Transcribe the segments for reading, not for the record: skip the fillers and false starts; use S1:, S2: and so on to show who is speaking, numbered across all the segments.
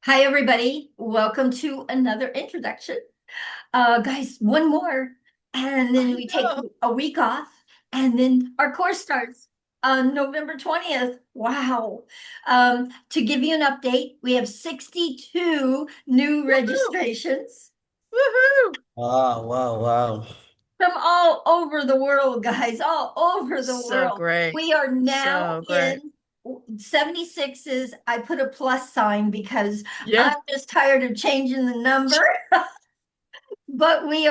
S1: Hi, everybody. Welcome to another introduction. Guys, one more, and then
S2: I
S1: we take
S2: know.
S1: a week off, and then our course starts on November 20th. Wow. To give you an update, we have 62 new
S2: Woohoo!
S1: registrations
S2: Woohoo!
S3: Wow, wow, wow.
S1: from all over the world, guys, all over the
S2: So
S1: world.
S2: great.
S1: We are now
S2: So great.
S1: in 76s. I put a plus sign because
S2: Yeah,
S1: I'm just tired of changing the number. But we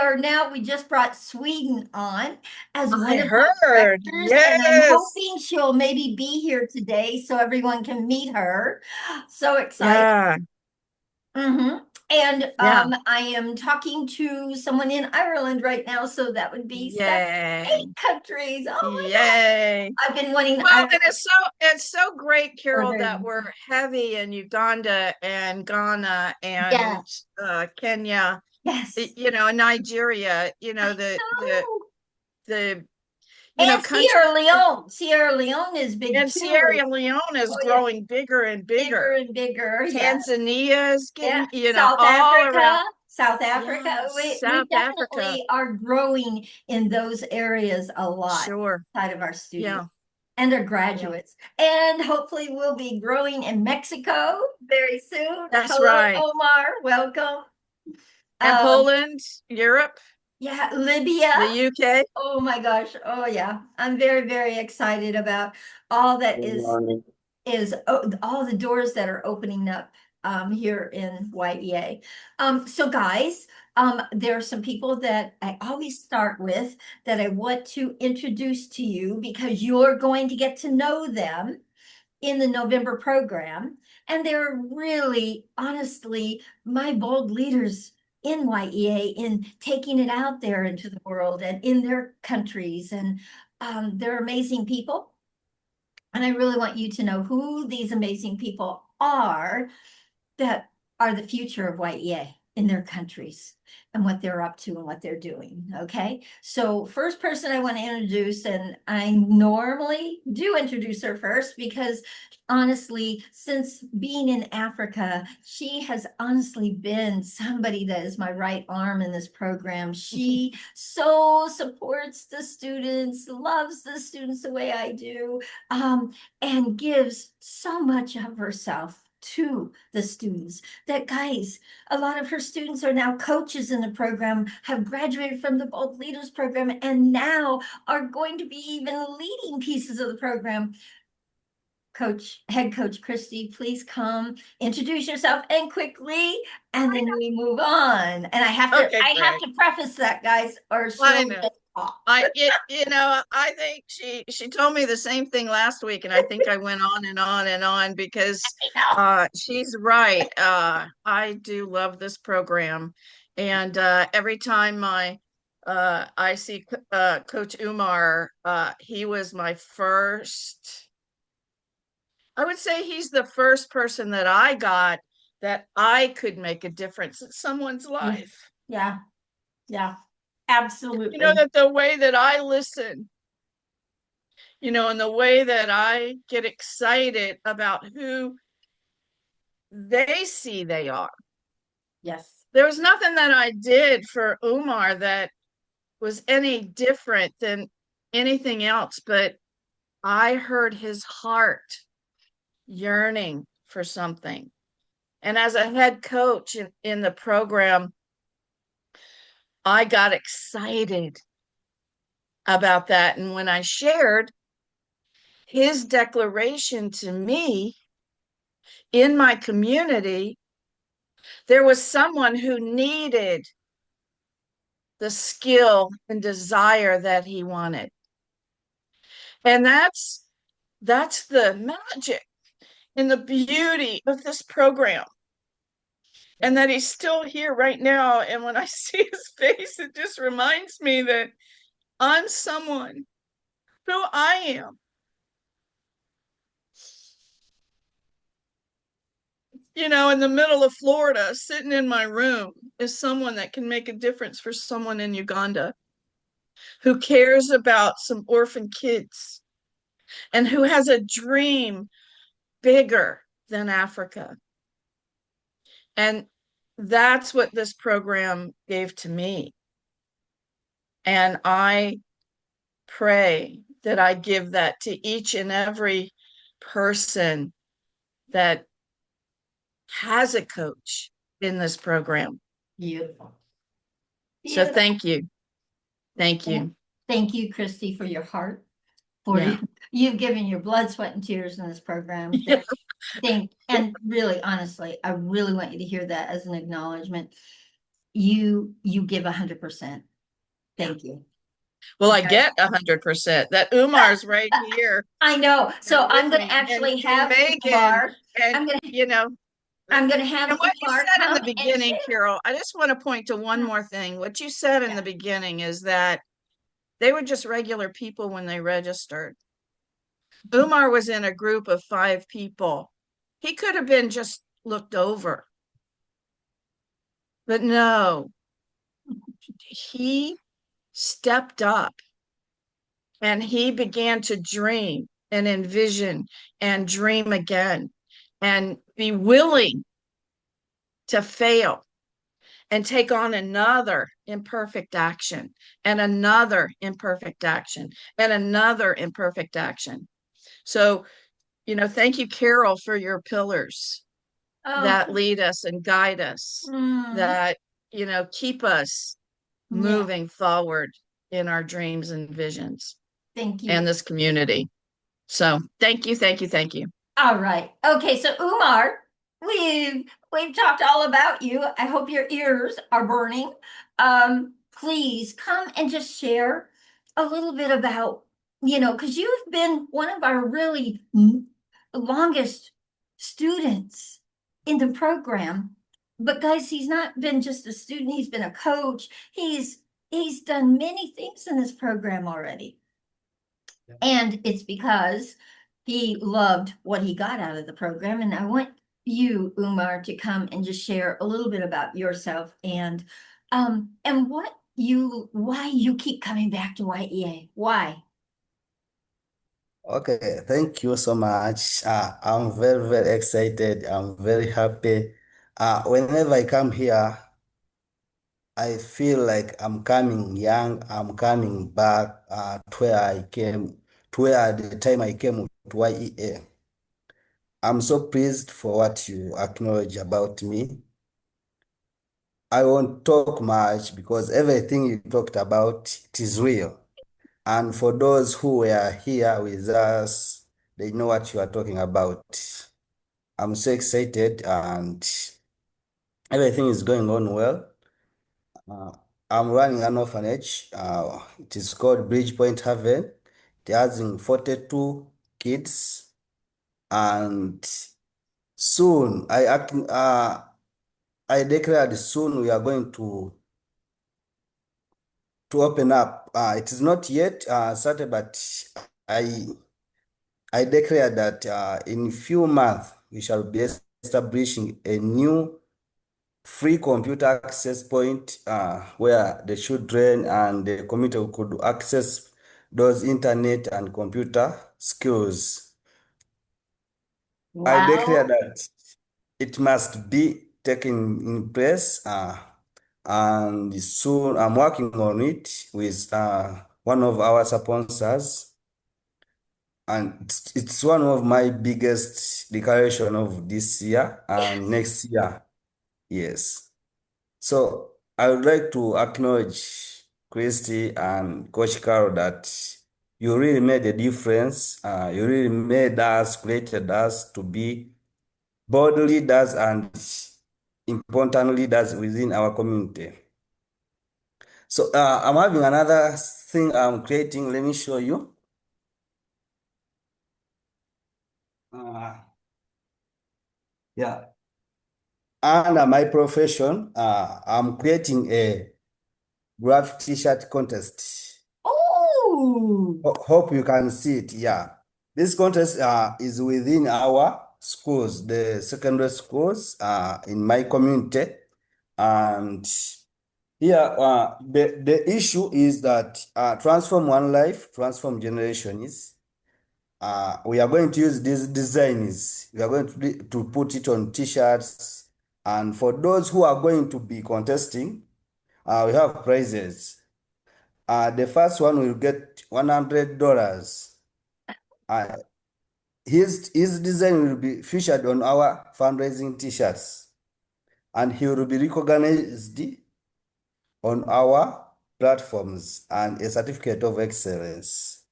S1: just brought Sweden on as one
S2: I
S1: of my
S2: heard.
S1: directors, and I'm
S2: Yes.
S1: hoping she'll maybe be here today so everyone can meet her. So excited.
S2: Yeah.
S1: hmm And
S2: Yeah.
S1: I am talking to someone in Ireland right now, so that would be
S2: Yay.
S1: 8 countries. Oh my God.
S2: Yay.
S1: I've been wanting
S2: Well, and
S1: Ireland
S2: it's so great,
S1: for a
S2: Carol,
S1: very
S2: that
S1: long
S2: we're
S1: time.
S2: heavy in Uganda and Ghana
S1: Yeah.
S2: and Kenya,
S1: Yes.
S2: Nigeria,
S1: I know.
S2: the
S1: And
S2: countries.
S1: Sierra Leone. Sierra Leone is big
S2: And
S1: too.
S2: Sierra Leone is
S1: Oh yeah.
S2: growing bigger and
S1: Bigger
S2: bigger.
S1: and bigger. Yeah.
S2: Tanzania is
S1: Yeah.
S2: getting,
S1: South
S2: all
S1: Africa.
S2: around.
S1: South Africa.
S2: Yeah,
S1: We
S2: South Africa.
S1: definitely are growing in those areas a lot
S2: Sure.
S1: outside of our studio
S2: Yeah.
S1: and our
S2: Yeah.
S1: graduates. And hopefully we'll be growing in Mexico very soon.
S2: That's
S1: Hello,
S2: right.
S1: Omar. Welcome.
S2: And
S1: Um,
S2: Poland, Europe,
S1: yeah, Libya.
S2: the UK.
S1: Oh my gosh. Oh yeah. I'm very, very excited about all that
S3: Good
S1: is
S3: morning.
S1: all the doors that are opening up here in Y.E.A. So guys, there are some people that I always start with that I want to introduce to you because you're going to get to know them in the November program. And they're really, honestly, my bold leaders in Y.E.A. in taking it out there into the world and in their countries. And they're amazing people. And I really want you to know who these amazing people are that are the future of Y.E.A. in their countries and what they're up to and what they're doing. Okay. So, first person I want to introduce, and I normally do introduce her first because honestly, since being in Africa, she has honestly been somebody that is my right arm in this program. She so supports the students, loves the students the way I do, and gives so much of herself to the students that guys, a lot of her students are now coaches in the program, have graduated from the Bold Leaders program, and now are going to be even leading pieces of the program. Head coach Christy, please come introduce yourself and quickly, and then we move on. And
S2: Okay,
S1: I have
S2: great.
S1: to preface that, guys, or
S2: I
S1: she'll
S2: know.
S1: just talk.
S2: I think she told me the same thing last week, and I think I went on and on and on because
S1: I know.
S2: she's right. I do love this program, and every time I see Coach Umar, he was my first. I would say he's the first person that I got that I could make a difference in someone's
S1: Yeah,
S2: life.
S1: yeah, yeah,
S2: You know,
S1: absolutely.
S2: that the way that I listen, and the way that I get excited about who they see they are.
S1: Yes.
S2: There was nothing that I did for Umar that was any different than anything else, but I heard his heart yearning for something. And as a head coach in the program, I got excited about that. And when I shared his declaration to me in my community, there was someone who needed the skill and desire that he wanted. And that's the magic and the beauty of this program. And that he's still here right now. And when I see his face, it just reminds me that I'm someone who I am, in the middle of Florida, sitting in my room, is someone that can make a difference for someone in Uganda who cares about some orphan kids and who has a dream bigger than Africa. And that's what this program gave to me. And I pray that I give that to each and every person that has a coach in this program.
S1: Beautiful.
S2: So
S1: Beautiful.
S2: thank you. Thank you.
S1: Thank you, Christy, for your heart, for
S2: Yeah.
S1: you've given your blood, sweat, and tears in this program. And really, honestly, I really want you to hear that as an acknowledgement. You give 100%. Thank you.
S2: Well, I get 100%. That Umar's right here
S1: I know. So
S2: with
S1: I'm going to
S2: me,
S1: actually
S2: and
S1: have
S2: Megan,
S1: Umar.
S2: and
S1: I'm going to
S2: you know,
S1: I'm going to have
S2: and what you
S1: Umar
S2: said in
S1: come
S2: the
S1: and
S2: beginning,
S1: share.
S2: Carol, I just want to point to one more thing. What you said in
S1: Yeah.
S2: the beginning is that they were just regular people when they registered. Umar was in a group of 5 people. He could have been just looked over, but no, he stepped up and he began to dream and envision and dream again and be willing to fail and take on another imperfect action and another imperfect action and another imperfect action. So, thank you, Carol, for your pillars
S1: Oh,
S2: that lead us and guide us,
S1: mm,
S2: that, keep us
S1: yeah.
S2: moving forward in our dreams and visions
S1: Thank
S2: and
S1: you.
S2: this community. So thank you, thank you, thank you.
S1: All right. Okay, so Umar, we've talked all about you. I hope your ears are burning. Please come and just share a little bit about, because you've been one of our really longest students in the program. But guys, he's not been just a student, he's been a coach. He's done many things in this program already. And it's because he loved what he got out of the program. And I want you, Umar, to come and just share a little bit about yourself and why you keep coming back to Y.E.A. Why?
S3: Okay, thank you so much. I'm very, very excited. I'm very happy. Whenever I come here, I feel like I'm coming young. I'm coming back to where I came, to where at the time I came to YEA. I'm so pleased for what you acknowledge about me. I won't talk much because everything you talked about, it is real. And for those who were here with us, they know what you are talking about. I'm so excited and everything is going on well. Uh, I'm running an orphanage. It is called Bridgepoint Haven. It has 42 kids. And soon, I declared soon we are going to open up. It is not yet started, but I I declare that in few months we shall be establishing a new free computer access point where the children and the community could access those internet and computer skills. I declare
S1: Wow.
S3: that it must be taken in place and soon I'm working on it with one of our sponsors. And it's one of my biggest declaration of this year and next year. Yes. So I would like to acknowledge Christy and Coach Carol that you really made a difference. You really made us, created us to be bold leaders and important leaders within our community. So I'm having another thing I'm creating. Let me show you. Uh, yeah. Under my profession, I'm creating a graphic t-shirt contest.
S1: Oh,
S3: Hope you can see it. Yeah. This contest is within our schools, the secondary schools in my community. And here, the issue is that transform one life, transform generations. We are going to use these designs. We are going to put it on t-shirts And for those who are going to be contesting, we have prizes. The first one will get $100. Uh, his design will be featured on our fundraising t-shirts, and he will be recognized on our platforms and a certificate of excellence.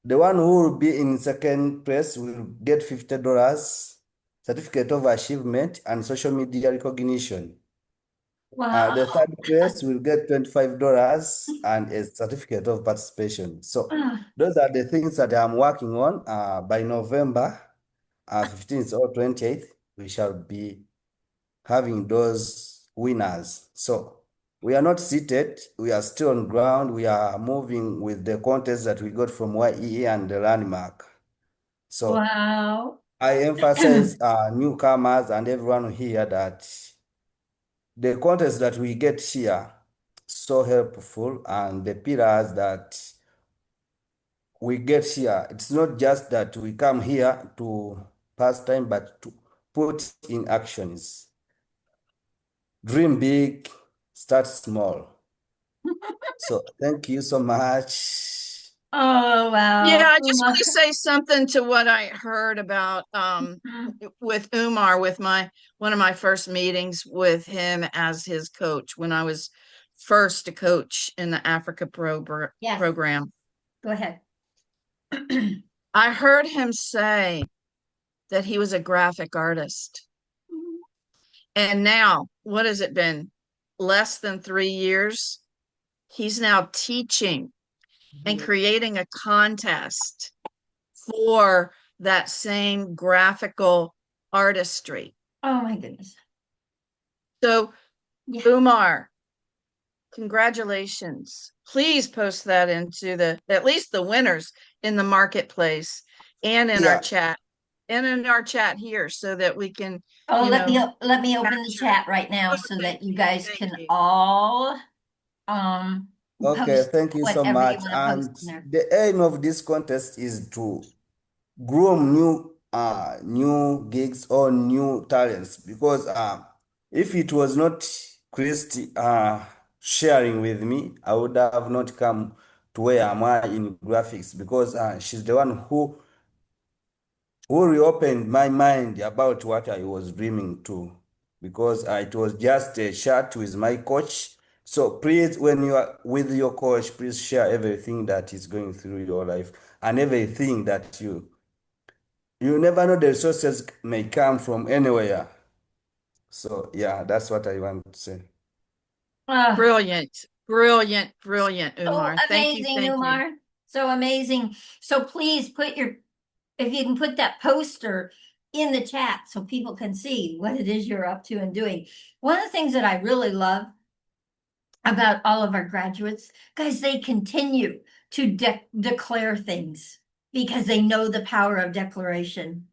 S3: The one who will be in second place will get $50, certificate of achievement, and social media recognition.
S1: Wow.
S3: The third place will get $25 and a certificate of participation. So those are the things that I'm working on. By November 15th or 28th, we shall be having those winners. So we are not seated, we are still on ground. We are moving with the contest that we got from Y.E.A. and the landmark. So
S1: Wow.
S3: I emphasize newcomers and everyone here that the contest that we get here so helpful, and the pillars that we get here, it's not just that we come here to pass time, but to put in actions. Dream big, start small. So thank you so much.
S1: Oh,
S2: Yeah,
S1: wow.
S2: I just want
S1: Uma.
S2: to say something to what I heard about with Umar, with one of my first meetings with him as his coach when I was first a coach in the Africa
S1: Yes,
S2: program.
S1: go ahead.
S2: I heard him say that he was a graphic artist. And now, what has it been? Less than 3 years? He's now teaching and creating a contest for that same graphical artistry.
S1: Oh my goodness.
S2: So,
S1: Yeah.
S2: Umar, congratulations. Please post that into at least the winners in the marketplace and in our
S3: Yeah,
S2: chat here so that we can,
S1: Oh,
S2: you know,
S1: let me open the
S2: capture.
S1: chat right now
S2: Oh,
S1: so
S2: thank
S1: that you
S2: you.
S1: guys
S2: Thank
S1: can
S2: you.
S1: all um
S3: okay,
S1: post
S3: thank you so
S1: whatever you
S3: much.
S1: want to post
S3: And
S1: in there.
S3: the aim of this contest is to groom new gigs or new talents, because if it was not Christy sharing with me, I would have not come to where am I in graphics, because she's the one who reopened my mind about what I was dreaming to, because it was just a chat with my coach. So please, when you are with your coach, please share everything that is going through your life, and everything that you never know, the resources may come from anywhere. So yeah, that's what I want to say.
S1: Ah,
S2: Brilliant, brilliant, brilliant,
S1: so
S2: Umar. Thank you,
S1: amazing,
S2: thank you.
S1: Umar. So amazing. So please if you can put that poster in the chat so people can see what it is you're up to and doing. One of the things that I really love about all of our graduates, guys, they continue to declare things because they know the power of declaration.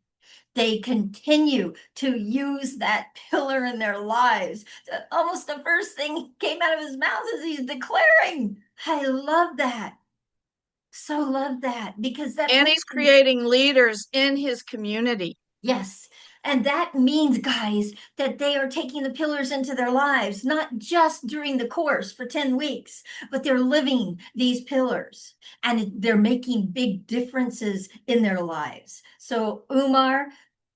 S1: They continue to use that pillar in their lives. Almost the first thing came out of his mouth is he's declaring. I love that. So love that because that
S2: And he's
S1: means,
S2: creating leaders in his community.
S1: yes. And that means, guys, that they are taking the pillars into their lives, not just during the course for 10 weeks, but they're living these pillars and they're making big differences in their lives. So, Umar,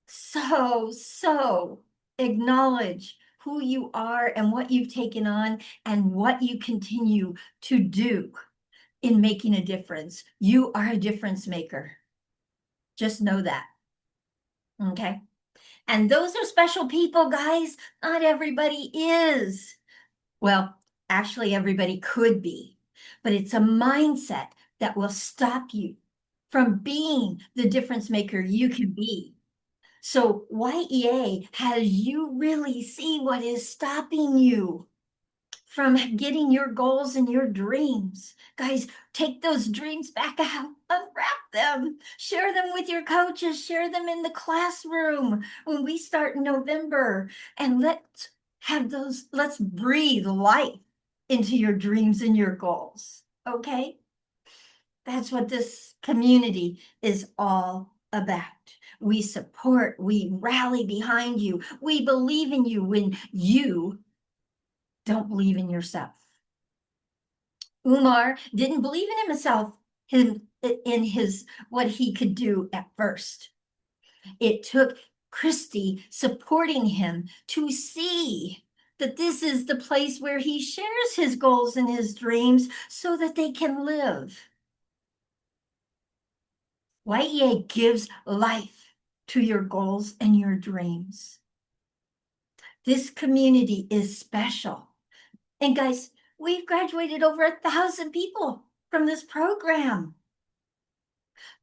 S1: so acknowledge who you are and what you've taken on and what you continue to do in making a difference. You are a difference maker. Just know that. Okay. And those are special people, guys. Not everybody is. Well, actually, everybody could be, but it's a mindset that will stop you from being the difference maker you can be. So Y.E.A. has you really see what is stopping you from getting your goals and your dreams. Guys, take those dreams back out, unwrap them, share them with your coaches, share them in the classroom when we start in November, and let's breathe life into your dreams and your goals. Okay? That's what this community is all about. We support, we rally behind you. We believe in you when you don't believe in yourself. Umar didn't believe in himself, in his what he could do at first. It took Christy supporting him to see that this is the place where he shares his goals and his dreams so that they can live. Y.E.A. gives life to your goals and your dreams. This community is special. And guys, we've graduated over 1,000 people from this program.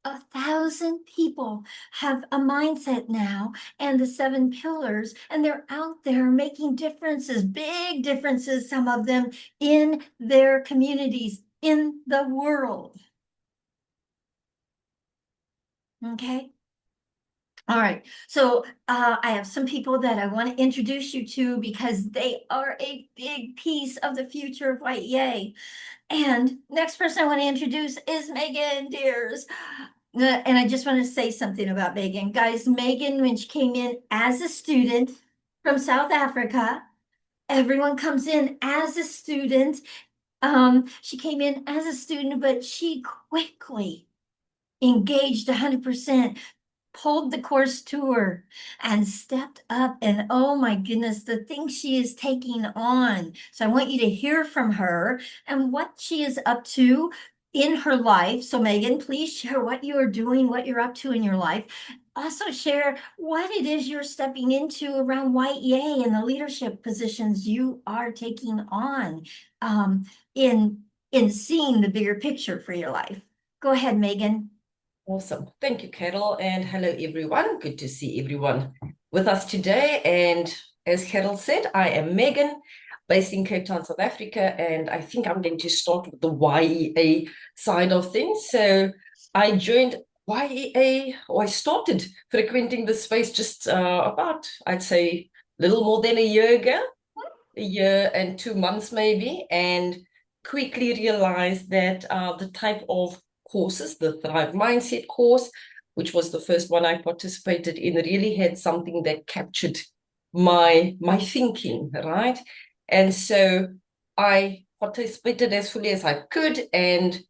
S1: 1,000 people have a mindset now and the 7 pillars, and they're out there making differences, big differences, some of them in their communities, in the world. Okay. All right. So I have some people that I want to introduce you to because they are a big piece of the future of Y.E.A. And next person I want to introduce is Megan Deers. And I just want to say something about Megan. Guys, Megan, when she came in as a student from South Africa, everyone comes in as a student. She came in as a student, but she quickly engaged 100%, pulled the course tour and stepped up, and oh my goodness, the things she is taking on. So I want you to hear from her and what she is up to in her life. So Megan, please share what you are doing, what you're up to in your life. Also share what it is you're stepping into around Y.E.A. and the leadership positions you are taking on in seeing the bigger picture for your life. Go ahead, Megan.
S4: Awesome. Thank you, Carol. And hello, everyone. Good to see everyone with us today. And as Carol said, I am Megan, based in Cape Town, South Africa. And I think I'm going to start with the Y.E.A. side of things. So I joined Y.E.A., or I started frequenting the space just about, I'd say, a little more than a year ago, a year and 2 months maybe, and quickly realized that the type of courses, the Thrive Mindset course, which was the first one I participated in, really had something that captured my thinking, right? And so I participated as fully as I could. And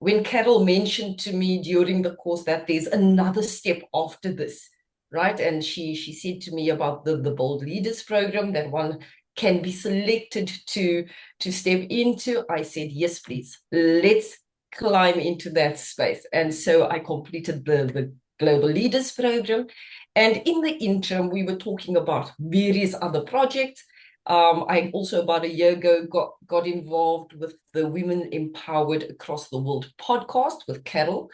S4: when Carol mentioned to me during the course that there's another step after this, right? And she said to me about the Bold Leaders program that one can be selected to step into. I said, yes, please, let's climb into that space. And so I completed the Global Leaders program. And in the interim, we were talking about various other projects. I also about a year ago got involved with the Women Empowered Across the World podcast with Carol,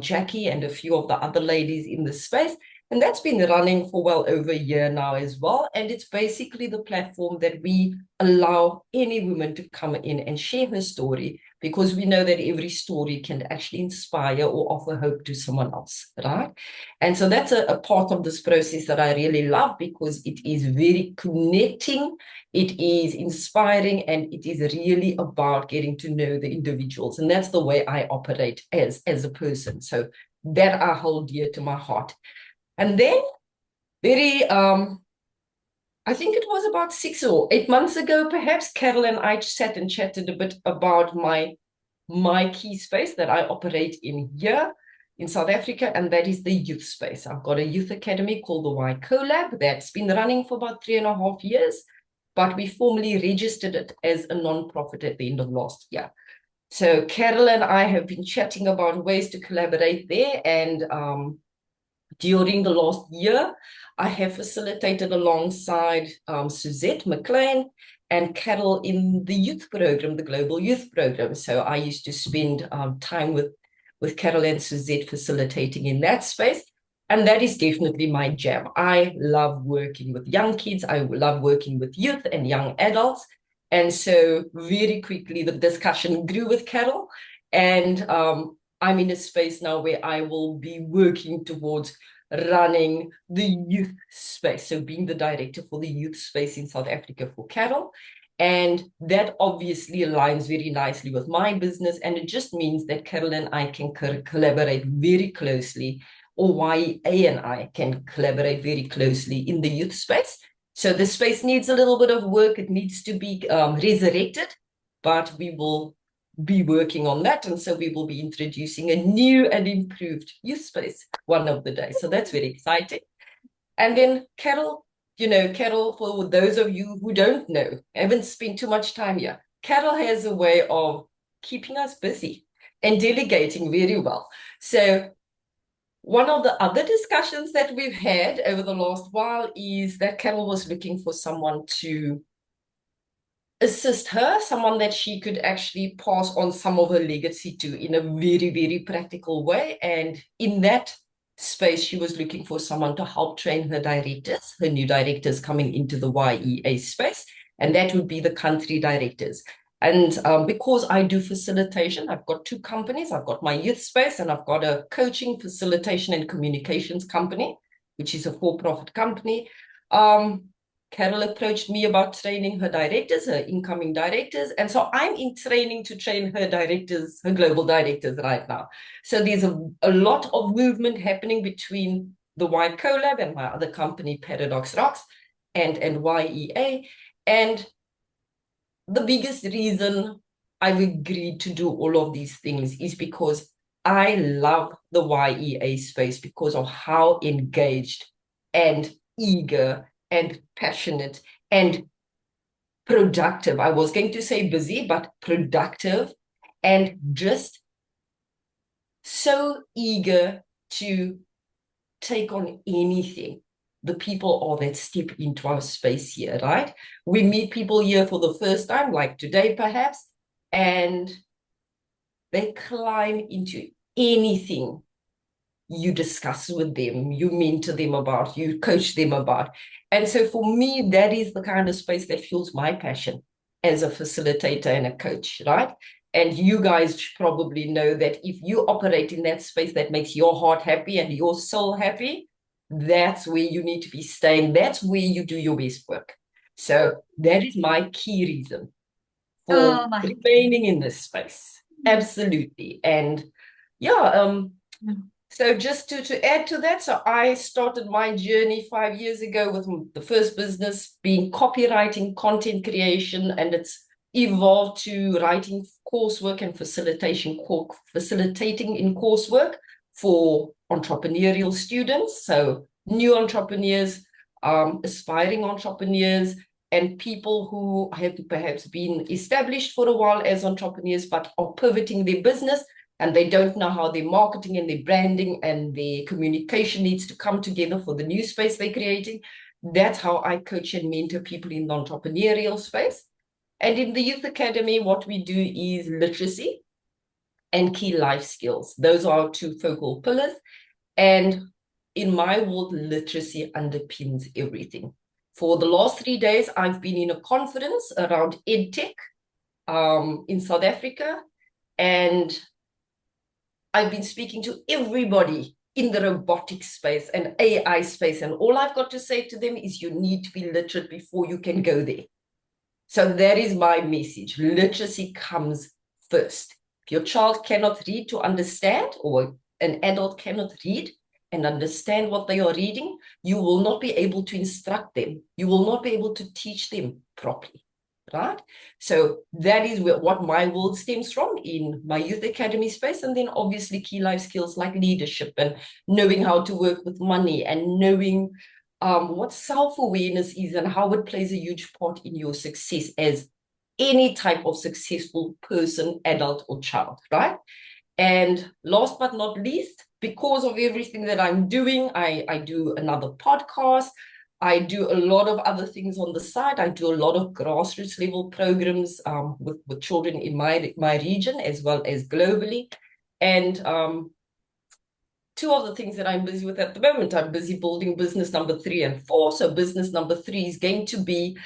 S4: Jackie, and a few of the other ladies in the space. And that's been running for well over a year now as well. And it's basically the platform that we allow any woman to come in and share her story, because we know that every story can actually inspire or offer hope to someone else, right? And so that's a part of this process that I really love, because it is very connecting, it is inspiring, and it is really about getting to know the individuals. And that's the way I operate as a person. So that I hold dear to my heart. And then I think it was about 6 or 8 months ago, perhaps, Carol and I sat and chatted a bit about my key space that I operate in here in South Africa, and that is the youth space. I've got a youth academy called the Y Collab that's been running for about 3.5 years, but we formally registered it as a non-profit at the end of last year. So Carol and I have been chatting about ways to collaborate there, and during the last year, I have facilitated alongside Suzette McLean and Carol in the youth program, the Global Youth Program. So I used to spend time with Carol and Suzette facilitating in that space. And that is definitely my jam. I love working with young kids. I love working with youth and young adults. And so very quickly, the discussion grew with Carol. And I'm in a space now where I will be working towards running the youth space, so being the director for the youth space in South Africa for Carol. And that obviously aligns very nicely with my business, and it just means that Carol and I can collaborate very closely or Y.E.A. and I can collaborate very closely in the youth space. So the space needs a little bit of work. It needs to be resurrected, but we will be working on that. And so we will be introducing a new and improved youth space one of the days. So that's very exciting. And then Carol, Carol, for those of you who don't know, haven't spent too much time here, Carol has a way of keeping us busy and delegating very well. So one of the other discussions that we've had over the last while is that Carol was looking for someone to assist her, someone that she could actually pass on some of her legacy to in a very, very practical way. And in that space, she was looking for someone to help train her directors, her new directors coming into the Y.E.A. space, and that would be the country directors. And because I do facilitation, I've got two companies. I've got my youth space and I've got a coaching, facilitation, and communications company, which is a for-profit company. Carol approached me about training her directors, her incoming directors. And so I'm in training to train her directors, her global directors right now. So there's a lot of movement happening between the Y Collab and my other company, Paradox Rocks, and Y.E.A. And the biggest reason I've agreed to do all of these things is because I love the Y.E.A. space because of how engaged and eager and passionate and productive. I was going to say busy, but productive and just so eager to take on anything the people are that step into our space here, right? We meet people here for the first time, like today perhaps, and they climb into anything you discuss with them, you mentor them about, you coach them about. And so for me, that is the kind of space that fuels my passion as a facilitator and a coach, right? And you guys probably know that if you operate in that space that makes your heart happy and your soul happy, that's where you need to be staying. That's where you do your best work. So that is my key reason for remaining in this space. Absolutely. And yeah, so just to add to that, so I started my journey 5 years ago with the first business being copywriting, content creation, and it's evolved to writing coursework and facilitating in coursework for entrepreneurial students. So new entrepreneurs, aspiring entrepreneurs, and people who have perhaps been established for a while as entrepreneurs, but are pivoting their business and they don't know how their marketing and their branding and their communication needs to come together for the new space they're creating. That's how I coach and mentor people in the entrepreneurial space. And in the Youth Academy, what we do is literacy and key life skills. Those are our two focal pillars. And in my world, literacy underpins everything. For the last 3 days, I've been in a conference around EdTech in South Africa, and I've been speaking to everybody in the robotics space and AI space, and all I've got to say to them is you need to be literate before you can go there. So that is my message. Literacy comes first. If your child cannot read to understand, or an adult cannot read and understand what they are reading, you will not be able to instruct them. You will not be able to teach them properly, right? So that is what my world stems from in my Youth Academy space. And then obviously key life skills like leadership and knowing how to work with money and knowing what self-awareness is and how it plays a huge part in your success as any type of successful person, adult or child, right? And last but not least, because of everything that I'm doing, I do another podcast. I do a lot of other things on the side. I do a lot of grassroots level programs with children in my region as well as globally. And two of the things that I'm busy with at the moment, I'm busy building business number 3 and 4. So business number 3 is going to be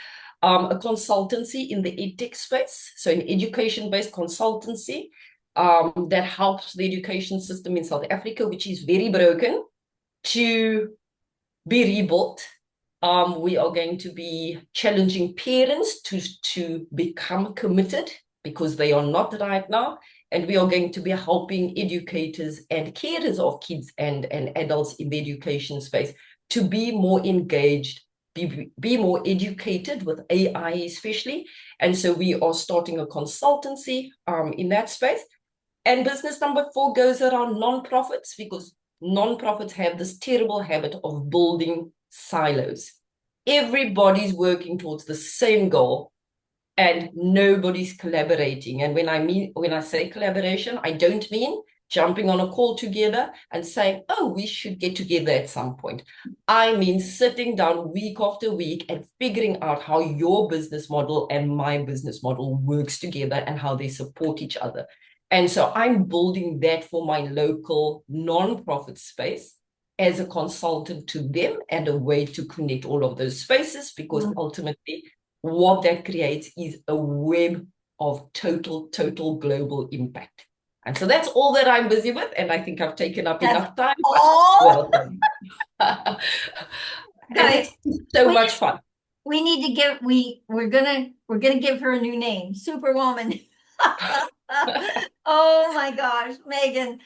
S4: a consultancy in the EdTech space. So an education-based consultancy that helps the education system in South Africa, which is very broken, to be rebuilt. We are going to be challenging parents to become committed because they are not right now, And we are going to be helping educators and carers of kids and adults in the education space to be more engaged, be more educated with AI especially. And so we are starting a consultancy in that space. And business number 4 goes around nonprofits, because nonprofits have this terrible habit of building silos. Everybody's working towards the same goal and nobody's collaborating. And when I say collaboration, I don't mean jumping on a call together and saying, oh, we should get together at some point. I mean sitting down week after week and figuring out how your business model and my business model works together and how they support each other. And so I'm building that for my local nonprofit space as a consultant to them and a way to connect all of those spaces, because ultimately what that creates is a web of total global impact. And so that's all that I'm busy with, and I think I've taken up enough time.
S1: all.
S4: Welcome. And
S1: Guys,
S4: it's so much fun.
S1: we need to give we're gonna give her a new name, Superwoman. Oh my gosh, Megan.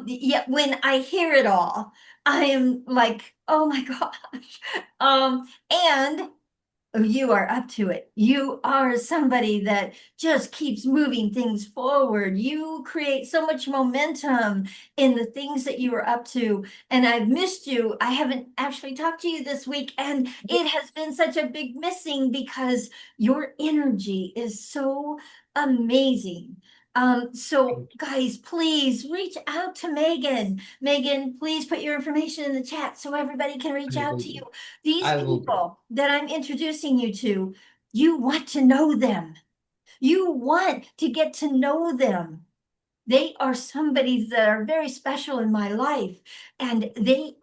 S1: Yeah, when I hear it all, I am like, oh my gosh. And you are up to it. You are somebody that just keeps moving things forward. You create so much momentum in the things that you are up to. And I've missed you. I haven't actually talked to you this week, and it has been such a big missing because your energy is so amazing. So guys, please reach out to Megan. Megan, please put your information in the chat so everybody can reach out to you. These people that I'm introducing you to, you want to know them. You want to get to know them. They are somebody that are very special in my life, and they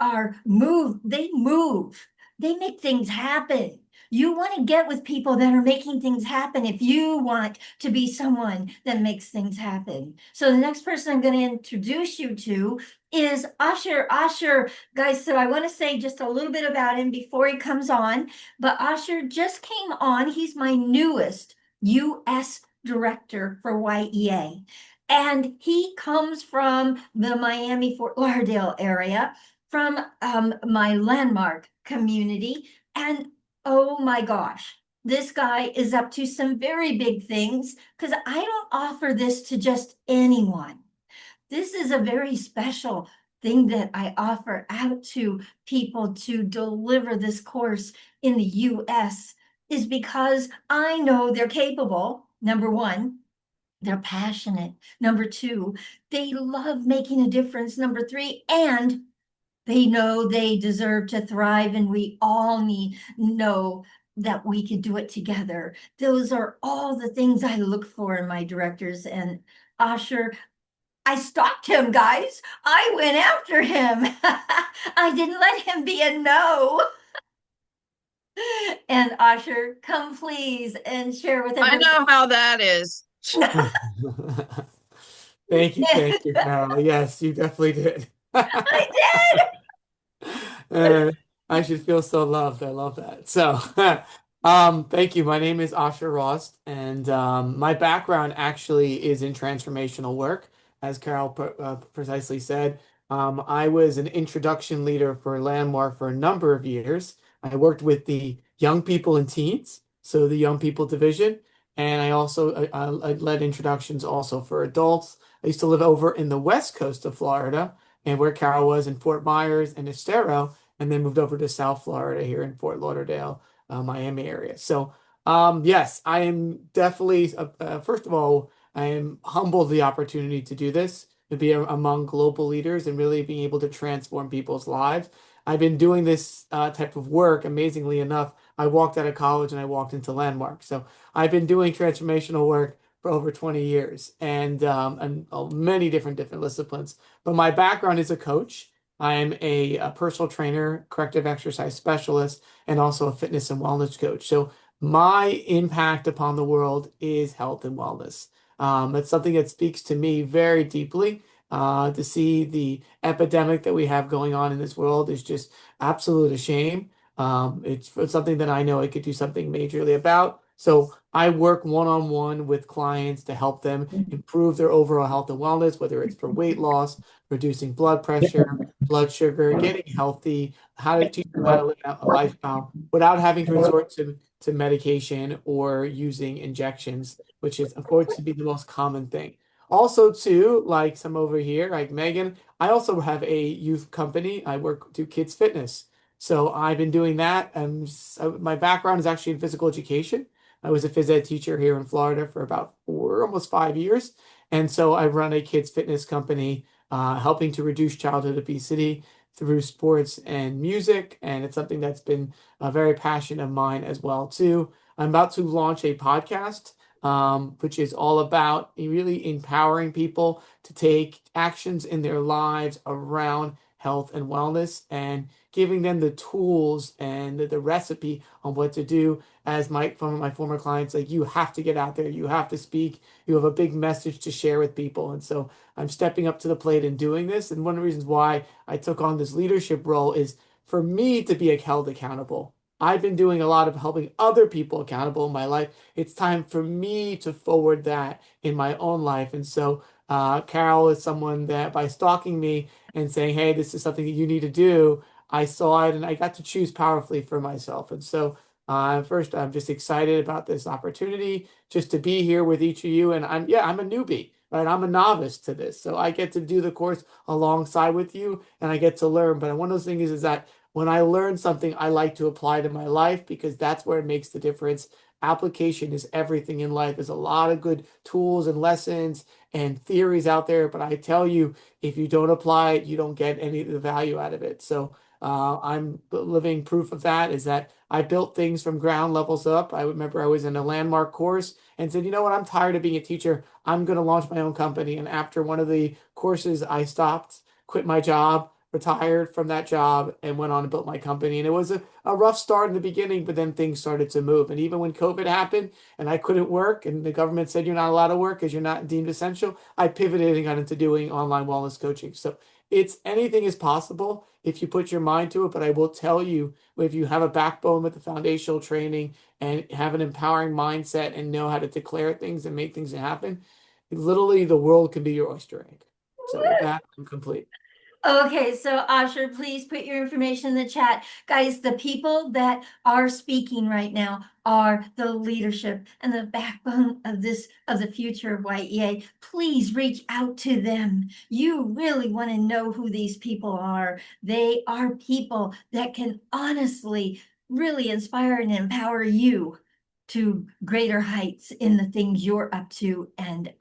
S1: move, they make things happen. You want to get with people that are making things happen if you want to be someone that makes things happen. So the next person I'm going to introduce you to is Usher. Usher, guys, so I want to say just a little bit about him before he comes on, but Usher just came on. He's my newest US director for Y.E.A. And he comes from the Miami, Fort Lauderdale area, from my landmark community. And oh my gosh, this guy is up to some very big things, because I don't offer this to just anyone. This is a very special thing that I offer out to people to deliver this course in the US, is because I know they're capable, number one. They're passionate. Number two, they love making a difference. Number three, and they know they deserve to thrive, and we all know that we can do it together. Those are all the things I look for in my directors. And Asher, I stalked him, guys. I went after him. I didn't let him be a no. And Asher, come please and share with
S2: I
S1: everyone.
S2: know how that is.
S5: Thank you, Carol. Yes, you definitely did.
S1: I
S5: I should feel so loved. I love that. So, thank you. My name is Asher Rost, and my background actually is in transformational work, as Carol precisely said. I was an introduction leader for Landmark for a number of years. I worked with the young people and teens, so the young people division, and I also I led introductions also for adults. I used to live over in the west coast of Florida, and where Carol was in Fort Myers and Estero, and then moved over to South Florida here in Fort Lauderdale, Miami area. So, yes, I am definitely, first of all, I am humbled the opportunity to do this, to be among global leaders and really being able to transform people's lives. I've been doing this type of work, amazingly enough. I walked out of college and I walked into Landmark. So I've been doing transformational work for over 20 years and many different disciplines. But my background is a coach. I'm a personal trainer, corrective exercise specialist, and also a fitness and wellness coach. So my impact upon the world is health and wellness. It's something that speaks to me very deeply. To see the epidemic that we have going on in this world is just absolute a shame. It's something that I know I could do something majorly about. So I work one-on-one with clients to help them improve their overall health and wellness, whether it's for weight loss, reducing blood pressure, blood sugar, getting healthy, how to teach them how to live a lifestyle without having to resort to medication or using injections, which is unfortunately the most common thing. Also, too, like some over here, like Megan, I also have a youth company. I work do kids fitness. So I've been doing that. And my background is actually in physical education. I was a phys ed teacher here in Florida for about almost 5 years. And so I run a kids fitness company, helping to reduce childhood obesity through sports and music. And it's something that's been a very passion of mine as well, too. I'm about to launch a podcast, which is all about really empowering people to take actions in their lives around health and wellness and giving them the tools and the recipe on what to do. As some of my former clients, like, you have to get out there, you have to speak, you have a big message to share with people. And so I'm stepping up to the plate and doing this. And one of the reasons why I took on this leadership role is for me to be held accountable. I've been doing a lot of helping other people accountable in my life. It's time for me to forward that in my own life. And so Carol is someone that by stalking me and saying, hey, this is something that you need to do, I saw it and I got to choose powerfully for myself. And so first, I'm just excited about this opportunity just to be here with each of you. And I'm a newbie, right? I'm a novice to this. So I get to do the course alongside with you and I get to learn. But one of those things is that when I learn something, I like to apply to my life because that's where it makes the difference. Application is everything in life. There's a lot of good tools and lessons and theories out there, but I tell you, if you don't apply it, you don't get any of the value out of it. So I'm living proof of that is that I built things from ground levels up. I remember I was in a landmark course and said, you know what, I'm tired of being a teacher. I'm going to launch my own company. And after one of the courses, I stopped, quit my job, retired from that job, and went on and built my company. And it was a rough start in the beginning, but then things started to move. And even when COVID happened and I couldn't work and the government said you're not allowed to work because you're not deemed essential, I pivoted and got into doing online wellness coaching. So it's anything is possible if you put your mind to it. But I will tell you, if you have a backbone with the foundational training and have an empowering mindset and know how to declare things and make things happen, literally the world can be your oyster egg. So with that, I'm complete.
S1: Okay, so Asher, please put your information in the chat. Guys, the people that are speaking right now are the leadership and the backbone of the future of Y.E.A. Please reach out to them. You really want to know who these people are. They are people that can honestly really inspire and empower you to greater heights in the things you're up to and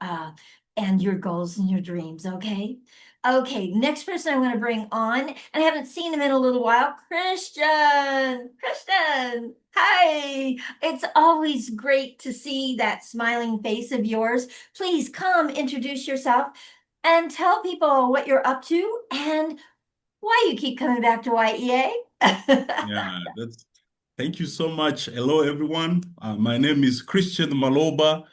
S1: your goals and your dreams, okay? Okay, next person I want to bring on, and I haven't seen him in a little while, Christian. Christian, hi. It's always great to see that smiling face of yours. Please come introduce yourself and tell people what you're up to and why you keep coming back to Y.E.A.
S6: Yeah, thank you so much. Hello, everyone. My name is Christian Maloba,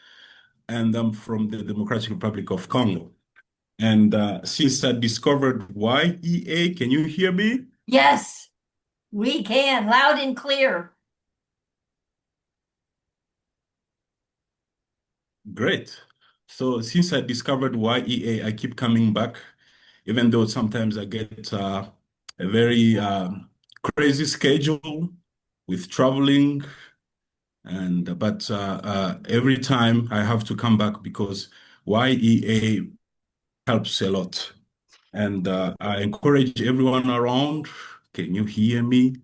S6: and I'm from the Democratic Republic of Congo. And since I discovered Y.E.A., can you hear me?
S1: Yes, we can, loud and clear.
S6: Great. So since I discovered Y.E.A., I keep coming back, even though sometimes I get a very crazy schedule with traveling. But every time I have to come back because Y.E.A. helps a lot. And I encourage everyone around. Can you hear me?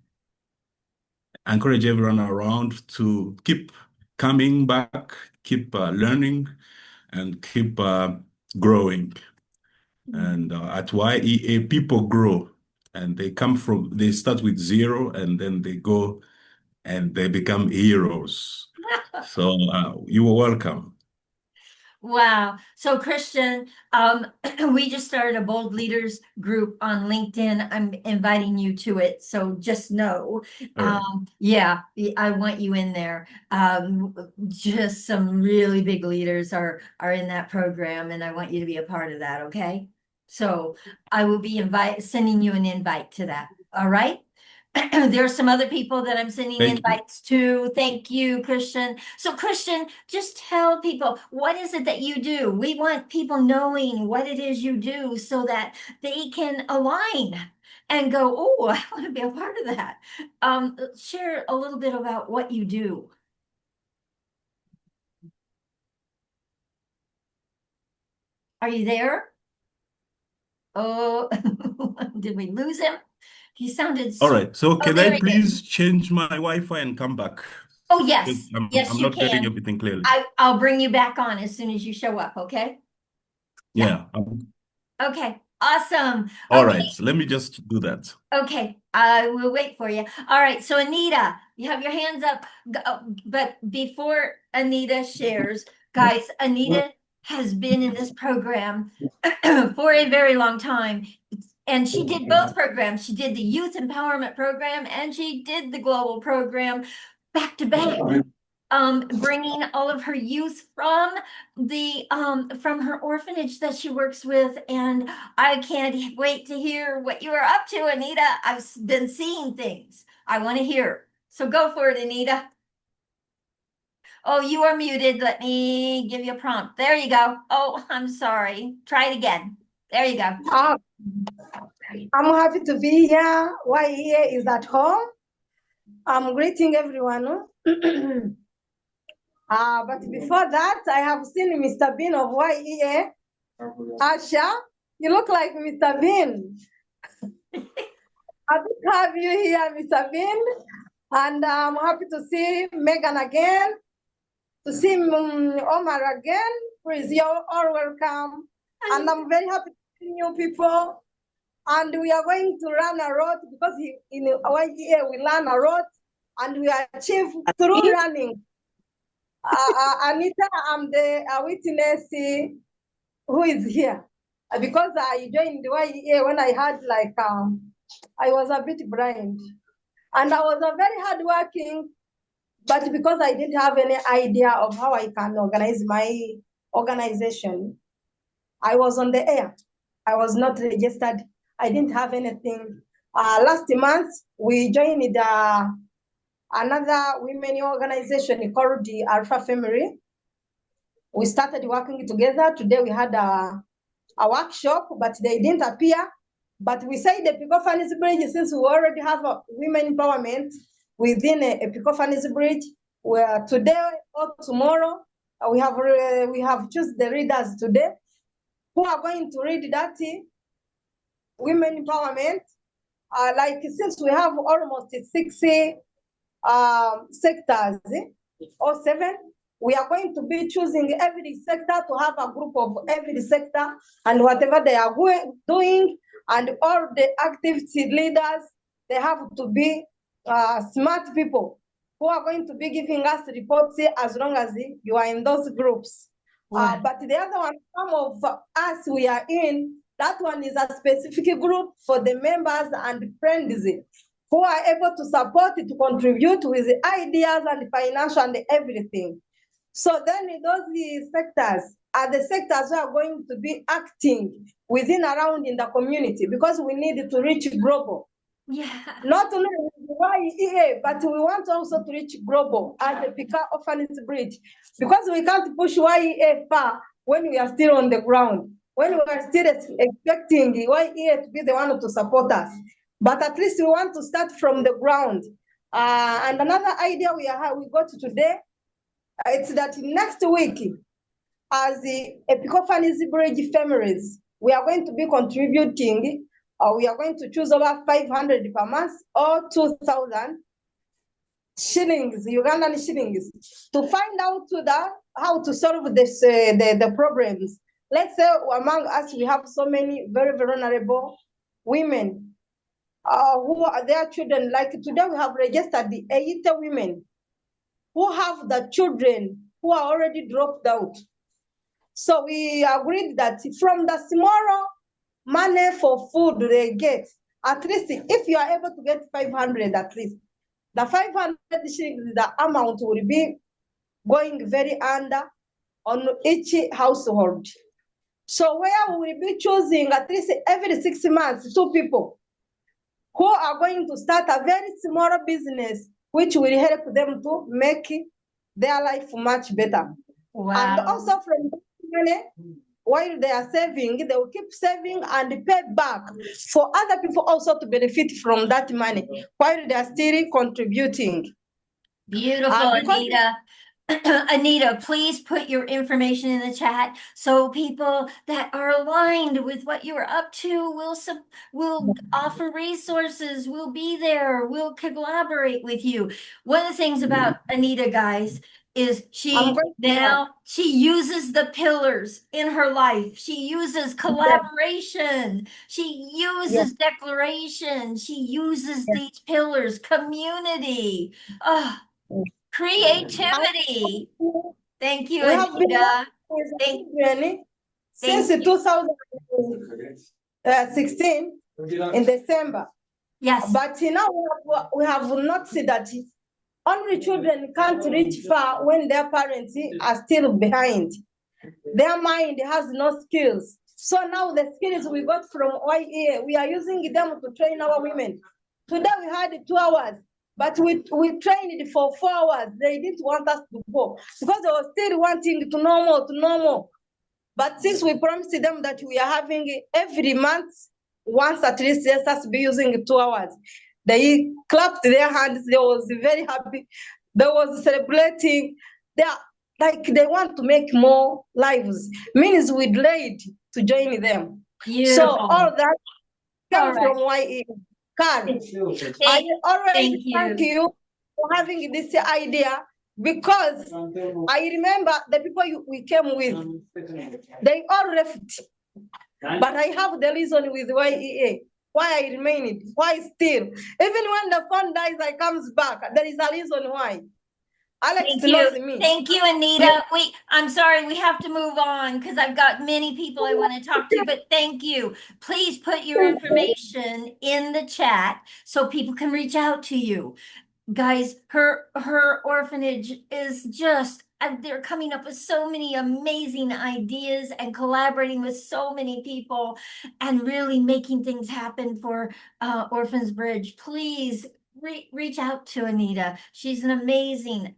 S6: I encourage everyone around to keep coming back, keep learning, and keep growing. And at Y.E.A., people grow, and they start with zero, and then they go and they become heroes. So you are welcome.
S1: Wow. So Christian, we just started a Bold Leaders group on LinkedIn. I'm inviting you to it. So just know,
S6: All right.
S1: yeah, I want you in there. Just some really big leaders are in that program and I want you to be a part of that. Okay. So I will be sending you an invite to that. All right. There are some other people that I'm sending
S6: Thank you.
S1: invites to. Thank you, Christian. So, Christian, just tell people, what is it that you do? We want people knowing what it is you do so that they can align and go, oh, I want to be a part of that. Share a little bit about what you do. Are you there? Oh, did we lose him? He sounded
S6: All
S1: so.
S6: right. So
S1: Oh,
S6: can
S1: there
S6: I
S1: he is.
S6: please change my Wi-Fi and come back?
S1: Oh,
S6: Because
S1: yes. Yes,
S6: I'm
S1: you
S6: not getting
S1: can.
S6: everything clearly.
S1: I'll bring you back on as soon as you show up, okay?
S6: Yeah.
S1: Okay, awesome.
S6: All
S1: Okay,
S6: right. So let me just do that.
S1: okay, I will wait for you. All right, so Anita, you have your hands up. But before Anita shares, guys, Anita has been in this program for a very long time. And she did both programs. She did the youth empowerment program and she did the global program back to back. Bringing all of her youth from from her orphanage that she works with, and I can't wait to hear what you are up to, Anita. I've been seeing things I want to hear, so go for it, Anita. Oh, you are muted. Let me give you a prompt. There you go. Oh, I'm sorry. Try it again. There you go.
S7: I'm happy to be here. Y.E.A. is at home. I'm greeting everyone. But before that, I have seen Mr. Bean of Y.E.A. Asha, you look like Mr. Bean. Happy to have you here, Mr. Bean. And I'm happy to see Megan again, to see Omar again. Please, you're all welcome. And I'm very happy to see new people. And we are going to run a road because in Y.E.A. we learn a road and we achieve through running. Anita, I'm the witness who is here. Because I joined the Y.E.A. when I had I was a bit blind. And I was a very hardworking, but because I didn't have any idea of how I can organize my organization, I was on the air. I was not registered. I didn't have anything. Last month, we joined another women organization called the Alpha Family. We started working together. Today we had a workshop, but they didn't appear. But we say the Epiphanes Bridge, since we already have a women empowerment within Epiphanes Bridge, where today or tomorrow we have chosen the readers today who are going to read that women empowerment. Since we have almost 60 sectors or 7, we are going to be choosing every sector to have a group of every sector and whatever they are doing, and all the activity leaders, they have to be smart people who are going to be giving us reports as long as you are in those groups. But the other one, some of us we are in, that one is a specific group for the members and friends who are able to support, to contribute with ideas and financial and everything. So then those sectors are the sectors who are going to be acting within around in the community, because we need to reach global.
S1: Yeah.
S7: Not only Y.E.A., but we want also to reach global as the Pika Orphanage Bridge, because we can't push Y.E.A. far when we are still on the ground, when we are still expecting the Y.E.A. to be the one to support us. But at least we want to start from the ground. And another idea we got today, it's that next week, as the Epiphanes Bridge families, we are going to be contributing, we are going to choose over 500 per month or 2,000 shillings, Ugandan shillings, to find out how to solve this, the problems. Let's say among us, we have so many very vulnerable women who are their children. Like today, we have registered the 80 women who have the children who are already dropped out. So we agreed that from the small money for food they get, at least if you are able to get 500 at least, the 500 shillings, the amount will be going very under on each household. So where we will be choosing at least every 6 months, 2 people who are going to start a very small business, which will help them to make their life much better.
S1: Wow.
S7: And also from money, while they are saving, they will keep saving and pay back for other people also to benefit from that money while they are still contributing.
S1: Beautiful,
S7: Because
S1: Anita. Anita, please put your information in the chat so people that are aligned with what you're up to will offer resources, will be there, will collaborate with you. One of the things about Anita, guys, is
S7: I'm going to
S1: she uses the pillars in her life. She uses collaboration. She
S7: yes,
S1: uses declaration. She uses
S7: yes.
S1: these pillars, community. Oh, creativity. Thank you,
S7: We have been
S1: Anita.
S7: working with
S1: Thank,
S7: children since
S1: thank you.
S7: 2016 in December.
S1: Yes,
S7: But now we have noticed that only children can't reach far when their parents are still behind. Their mind has no skills. So now the skills we got from Y.E.A., we are using them to train our women. Today we had 2 hours, but we trained for 4 hours. They didn't want us to go because they were still wanting to know more. But since we promised them that we are having every month, once at least, let us be using 2 hours. They clapped their hands. They was very happy. They was celebrating. They are like they want to make more lives. Means we delayed to join them. So
S1: beautiful.
S7: all that
S1: All
S7: came
S1: right.
S7: from Y.E.A. Carl, I
S1: Thank,
S7: already
S1: thank
S7: thank you for having this idea because I remember the people we came with, they all left. But I have the reason with Y.E.A. why I remained, why still. Even when the phone dies, I comes back. There is a reason why. Alex
S1: Thank
S7: knows
S1: you.
S7: me.
S1: Thank you, Anita. I'm sorry, we have to move on because I've got many people I want to talk to, but thank you. Please put your information in the chat so people can reach out to you. Guys, her orphanage is just they're coming up with so many amazing ideas and collaborating with so many people and really making things happen for Orphans Bridge. Please reach out to Anita. She's an amazing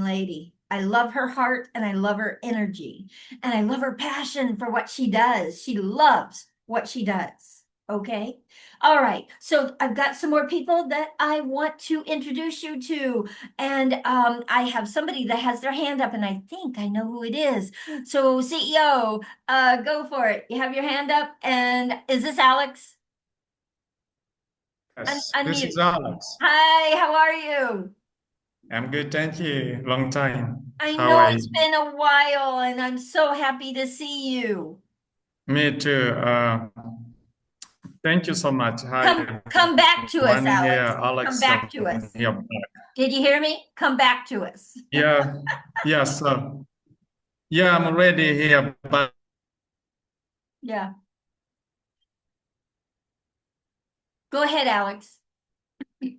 S1: lady. I love her heart and I love her energy and I love her passion for what she does. She loves what she does. Okay. All right, so I've got some more people that I want to introduce you to. And I have somebody that has their hand up, and I think I know who it is. So CEO, go for it. You have your hand up, and is this Alex?
S8: Yes, this
S1: Unmute.
S8: is Alex.
S1: Hi, how are you?
S8: I'm good, thank you. Long time.
S1: I
S8: How
S1: know
S8: are
S1: it's
S8: you?
S1: been a while, and I'm so happy to see you.
S8: Me too. Thank you so much. Hi,
S1: Come back to us,
S8: everyone here,
S1: Alex. Come
S8: Alex.
S1: back to us.
S8: Here.
S1: Did you hear me? Come back to us.
S8: Yeah, yes. Yeah, I'm already here, but
S1: Yeah. Go ahead, Alex.
S2: He's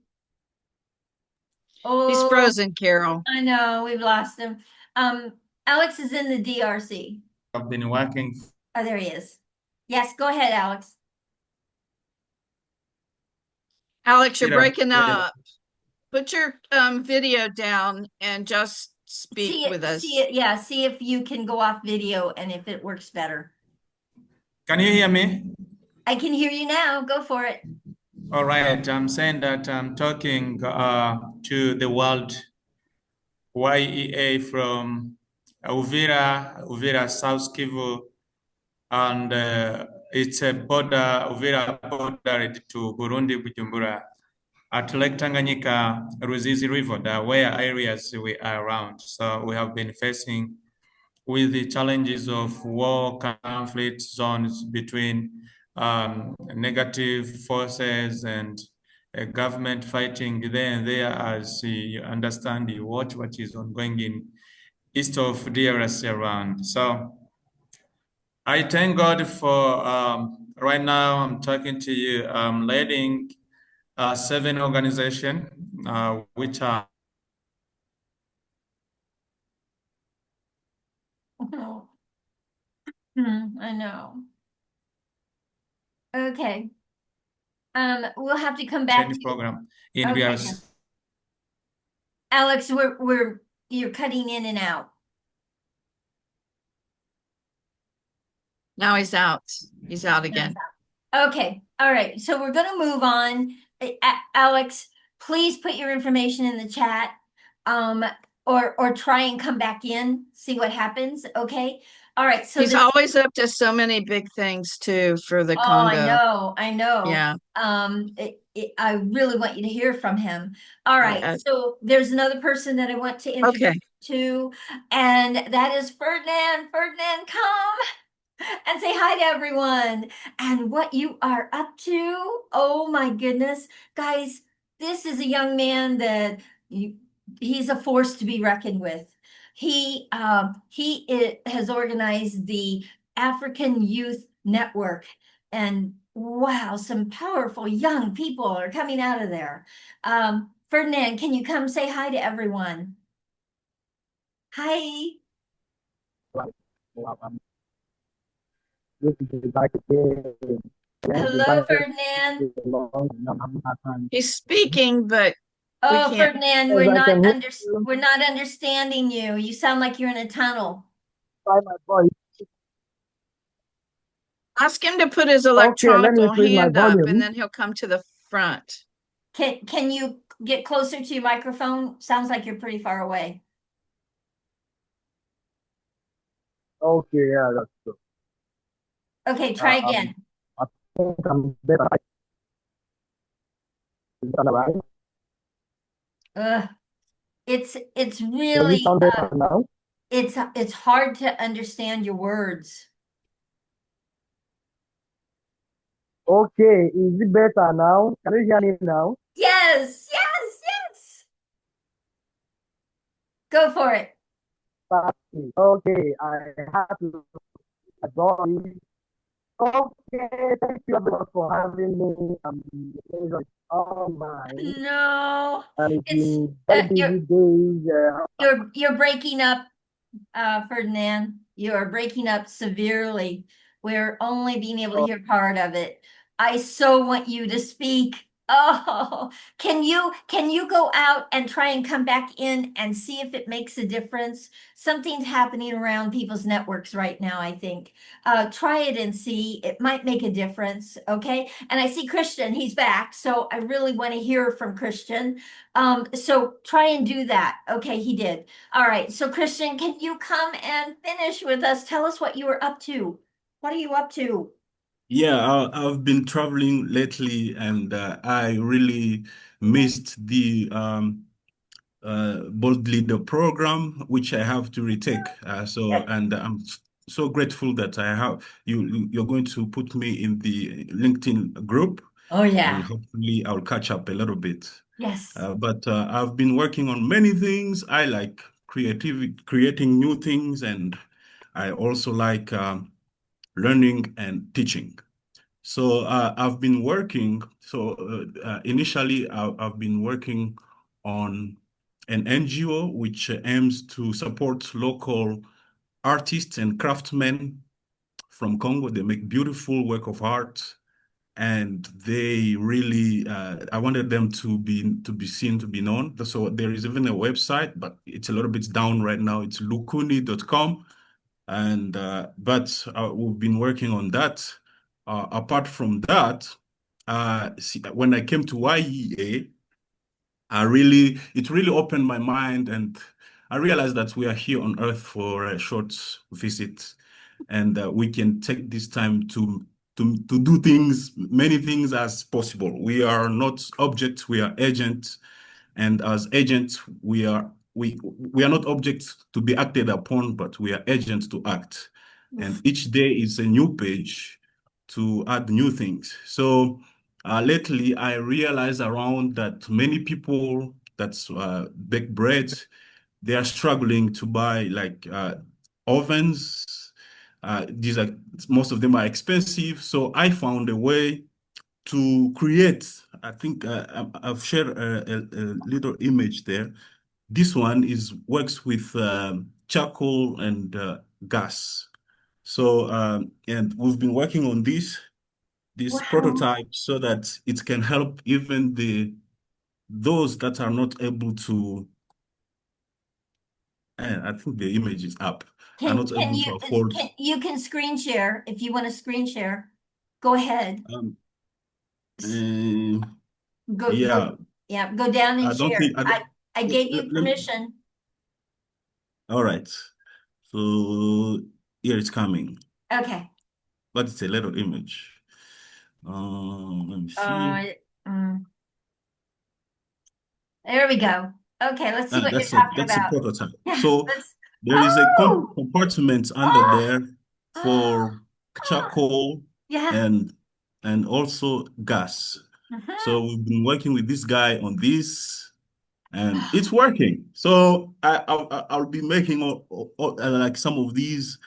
S1: Oh,
S2: frozen, Carol.
S1: I know, we've lost him. Alex is in the DRC.
S8: I've been working.
S1: Oh, there he is. Yes, go ahead, Alex.
S2: Alex, you're
S8: Yeah,
S2: breaking up. Put your video down and just speak
S1: See it,
S2: with us.
S1: see it, yeah, see if you can go off video and if it works better.
S8: Can you hear me?
S1: I can hear you now. Go for it.
S8: All right. I'm saying that I'm talking to the world Y.E.A. from Uvira, South Kivu, and it's a border, Uvira bordered to Burundi, Bujumbura, at Lake Tanganyika, Ruzizi River, there where areas we are around. So we have been facing with the challenges of war, conflict zones between negative forces and government fighting there and there. As you understand, you watch what is ongoing in east of DRC around. So I thank God for right now I'm talking to you. I'm leading 7 organizations which are
S1: I know. Okay. We'll have to come back
S8: training
S1: to,
S8: program in
S1: okay,
S8: BRC.
S1: Alex, you're cutting in and out.
S2: Now he's out. He's out again.
S1: Okay, all right, so we're gonna move on. Alex, please put your information in the chat. Or try and come back in, see what happens, okay? All right, so
S2: He's always up to so many big things too for the
S1: oh, I
S2: Congo.
S1: know, I know.
S2: Yeah.
S1: I really want you to hear from him. All right,
S2: Yeah.
S1: so there's another person that I want to introduce to, and that is Ferdinand. Ferdinand, come and say hi to everyone and what you are up to. Oh my goodness, guys, this is a young man that he's a force to be reckoned with. Has organized the African Youth Network, and wow, some powerful young people are coming out of there. Ferdinand, can you come say hi to everyone? Hi. Hello, Ferdinand.
S2: He's speaking, but we
S1: Oh,
S2: can't.
S1: Ferdinand, we're not understanding you. You sound like you're in a tunnel.
S2: Ask him to put his electronical hand up and then he'll come to the front.
S1: Can you get closer to your microphone? Sounds like you're pretty far away.
S9: Okay, yeah, that's true.
S1: Okay, try again.
S9: I think I'm better. Is that right?
S1: It's
S9: Can you
S1: really
S9: sound better now?
S1: it's hard to understand your words.
S9: Okay, is it better now? Can you hear me now?
S1: Yes, yes, yes. Go for it.
S9: Okay, I have to adore. Okay, thank you both for having me. Oh my,
S1: No,
S9: and it's
S1: it's
S9: been very busy days.
S1: you're breaking up, Ferdinand. You are breaking up severely. We're only being able to hear part of it. I so want you to speak. Oh, can you go out and try and come back in and see if it makes a difference? Something's happening around people's networks right now, I think. Try it and see. It might make a difference, okay? And I see Christian, he's back, so I really want to hear from Christian. So try and do that. Okay, he did. All right, so Christian, can you come and finish with us? Tell us what you were up to. What are you up to?
S6: Yeah, I've been traveling lately, and I really missed the Bold Leader program, which I have to retake. And I'm so grateful that I have you're going to put me in the LinkedIn group,
S1: Oh,
S6: and
S1: yeah.
S6: hopefully I'll catch up a little bit.
S1: Yes.
S6: But I've been working on many things. I like creating new things, and I also like learning and teaching. So I've been working. So initially, I've been working on an NGO which aims to support local artists and craftsmen from Congo. They make beautiful work of art, and they really. I wanted them to be seen, to be known. So there is even a website, but it's a little bit down right now. It's lukuni.com. And but we've been working on that. Apart from that, when I came to Y.E.A., it really opened my mind, and I realized that we are here on Earth for a short visit, and we can take this time to do things, many things as possible. We are not objects; we are agents, and as agents, we are not objects to be acted upon, but we are agents to act. And each day is a new page to add new things. So lately, I realized around that many people that bake bread, they are struggling to buy like ovens. These are Most of them are expensive. So I found a way to create. I think I've shared a little image there. This one works with charcoal and gas. So and we've been working on this. this
S1: Wow.
S6: prototype so that it can help even those that are not able to, and I think the image is up, are not
S1: Can
S6: able to
S1: you
S6: afford.
S1: you can screen share if you want to screen share. Go ahead.
S6: Um,
S1: S-
S6: uh,
S1: Go
S6: yeah,
S1: yeah, go down and
S6: I don't
S1: share.
S6: think I don't.
S1: I gave you
S6: Let me,
S1: permission.
S6: all right. So here it's coming,
S1: Okay.
S6: but it's a little image. Let me see.
S1: Mm, there we go. Okay, let's see what you're talking
S6: That's a
S1: about.
S6: prototype.
S1: Yeah,
S6: So
S1: let's.
S6: there is a
S1: Oh,
S6: compartment under
S1: oh,
S6: there
S1: oh,
S6: for
S1: oh.
S6: charcoal
S1: Yeah.
S6: and also gas.
S1: Mhm.
S6: So we've been working with this guy on this, and it's working. So I'll be making like some of these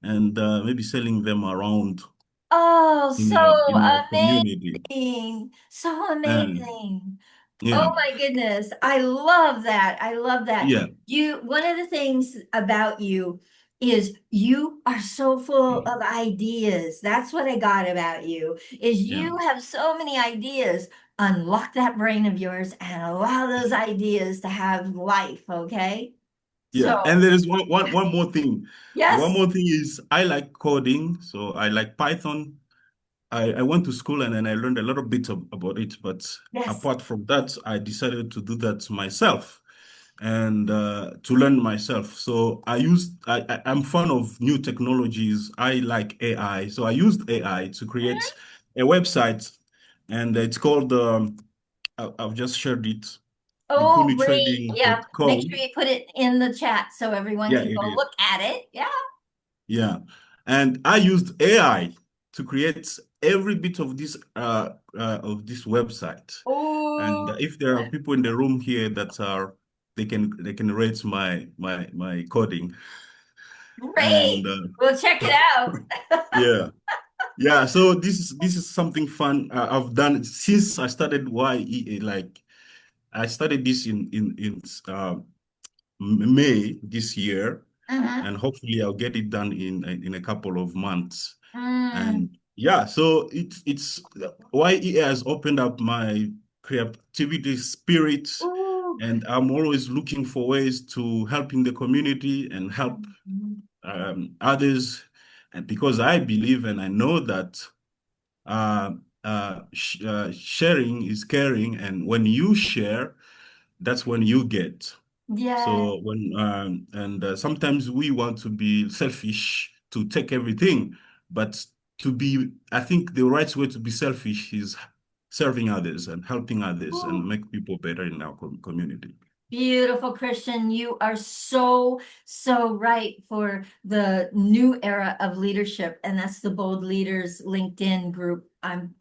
S6: and maybe selling them around
S1: Oh, so
S6: in our community.
S1: amazing. So
S6: And
S1: amazing. Oh
S6: yeah,
S1: my goodness. I love that. I love that.
S6: yeah,
S1: One of the things about you is you are so full of ideas. That's what I got about you, is
S6: yeah.
S1: you have so many ideas. Unlock that brain of yours and allow those ideas to have life, okay?
S6: Yeah, and
S1: So,
S6: there is one more thing. One
S1: yes,
S6: more thing is I like coding, so I like Python. I went to school and then I learned a little bit about it, but
S1: yes.
S6: apart from that, I decided to do that myself and to learn myself. So I'm fan of new technologies. I like AI, so I used AI to create a website, and it's called I've just shared it,
S1: Oh, great. Yeah. Make sure
S6: likunitrading.com.
S1: you put it in the chat so everyone
S6: Yeah,
S1: can
S6: it
S1: go
S6: is.
S1: look at it. Yeah.
S6: Yeah. And I used AI to create every bit of this website. And
S1: Oh,
S6: if there are people in the room here that are they can rate my coding. And
S1: great. We'll check it out.
S6: yeah. Yeah, so this is something fun I've done since I started Y.E.A. Like I started this in May this year,
S1: Mhm.
S6: and hopefully I'll get it done in a couple of months.
S1: Mm.
S6: And yeah, so it's YEA has opened up my creativity spirit,
S1: Ooh.
S6: and I'm always looking for ways to help in the community and help
S1: Mhm.
S6: others. And because I believe and I know that uh, sharing is caring, and when you share, that's when you get.
S1: Yeah.
S6: So and sometimes we want to be selfish to take everything, but I think the right way to be selfish is serving others and helping others and
S1: Ooh.
S6: make people better in our community.
S1: Beautiful, Christian. You are so, so right for the new era of leadership, and that's the Bold Leaders LinkedIn group.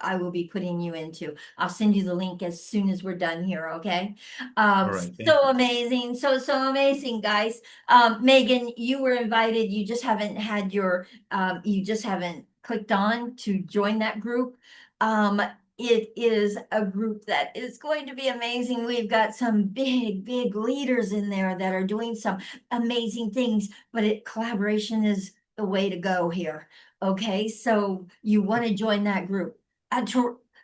S1: I will be putting you into. I'll send you the link as soon as we're done here, okay?
S6: All right, thank
S1: So
S6: you.
S1: amazing, so, so amazing, guys. Megan, you were invited. You just haven't had your, you just haven't clicked on to join that group. Um, it is a group that is going to be amazing. We've got some big, big leaders in there that are doing some amazing things, but collaboration is the way to go here. Okay, so you want to join that group.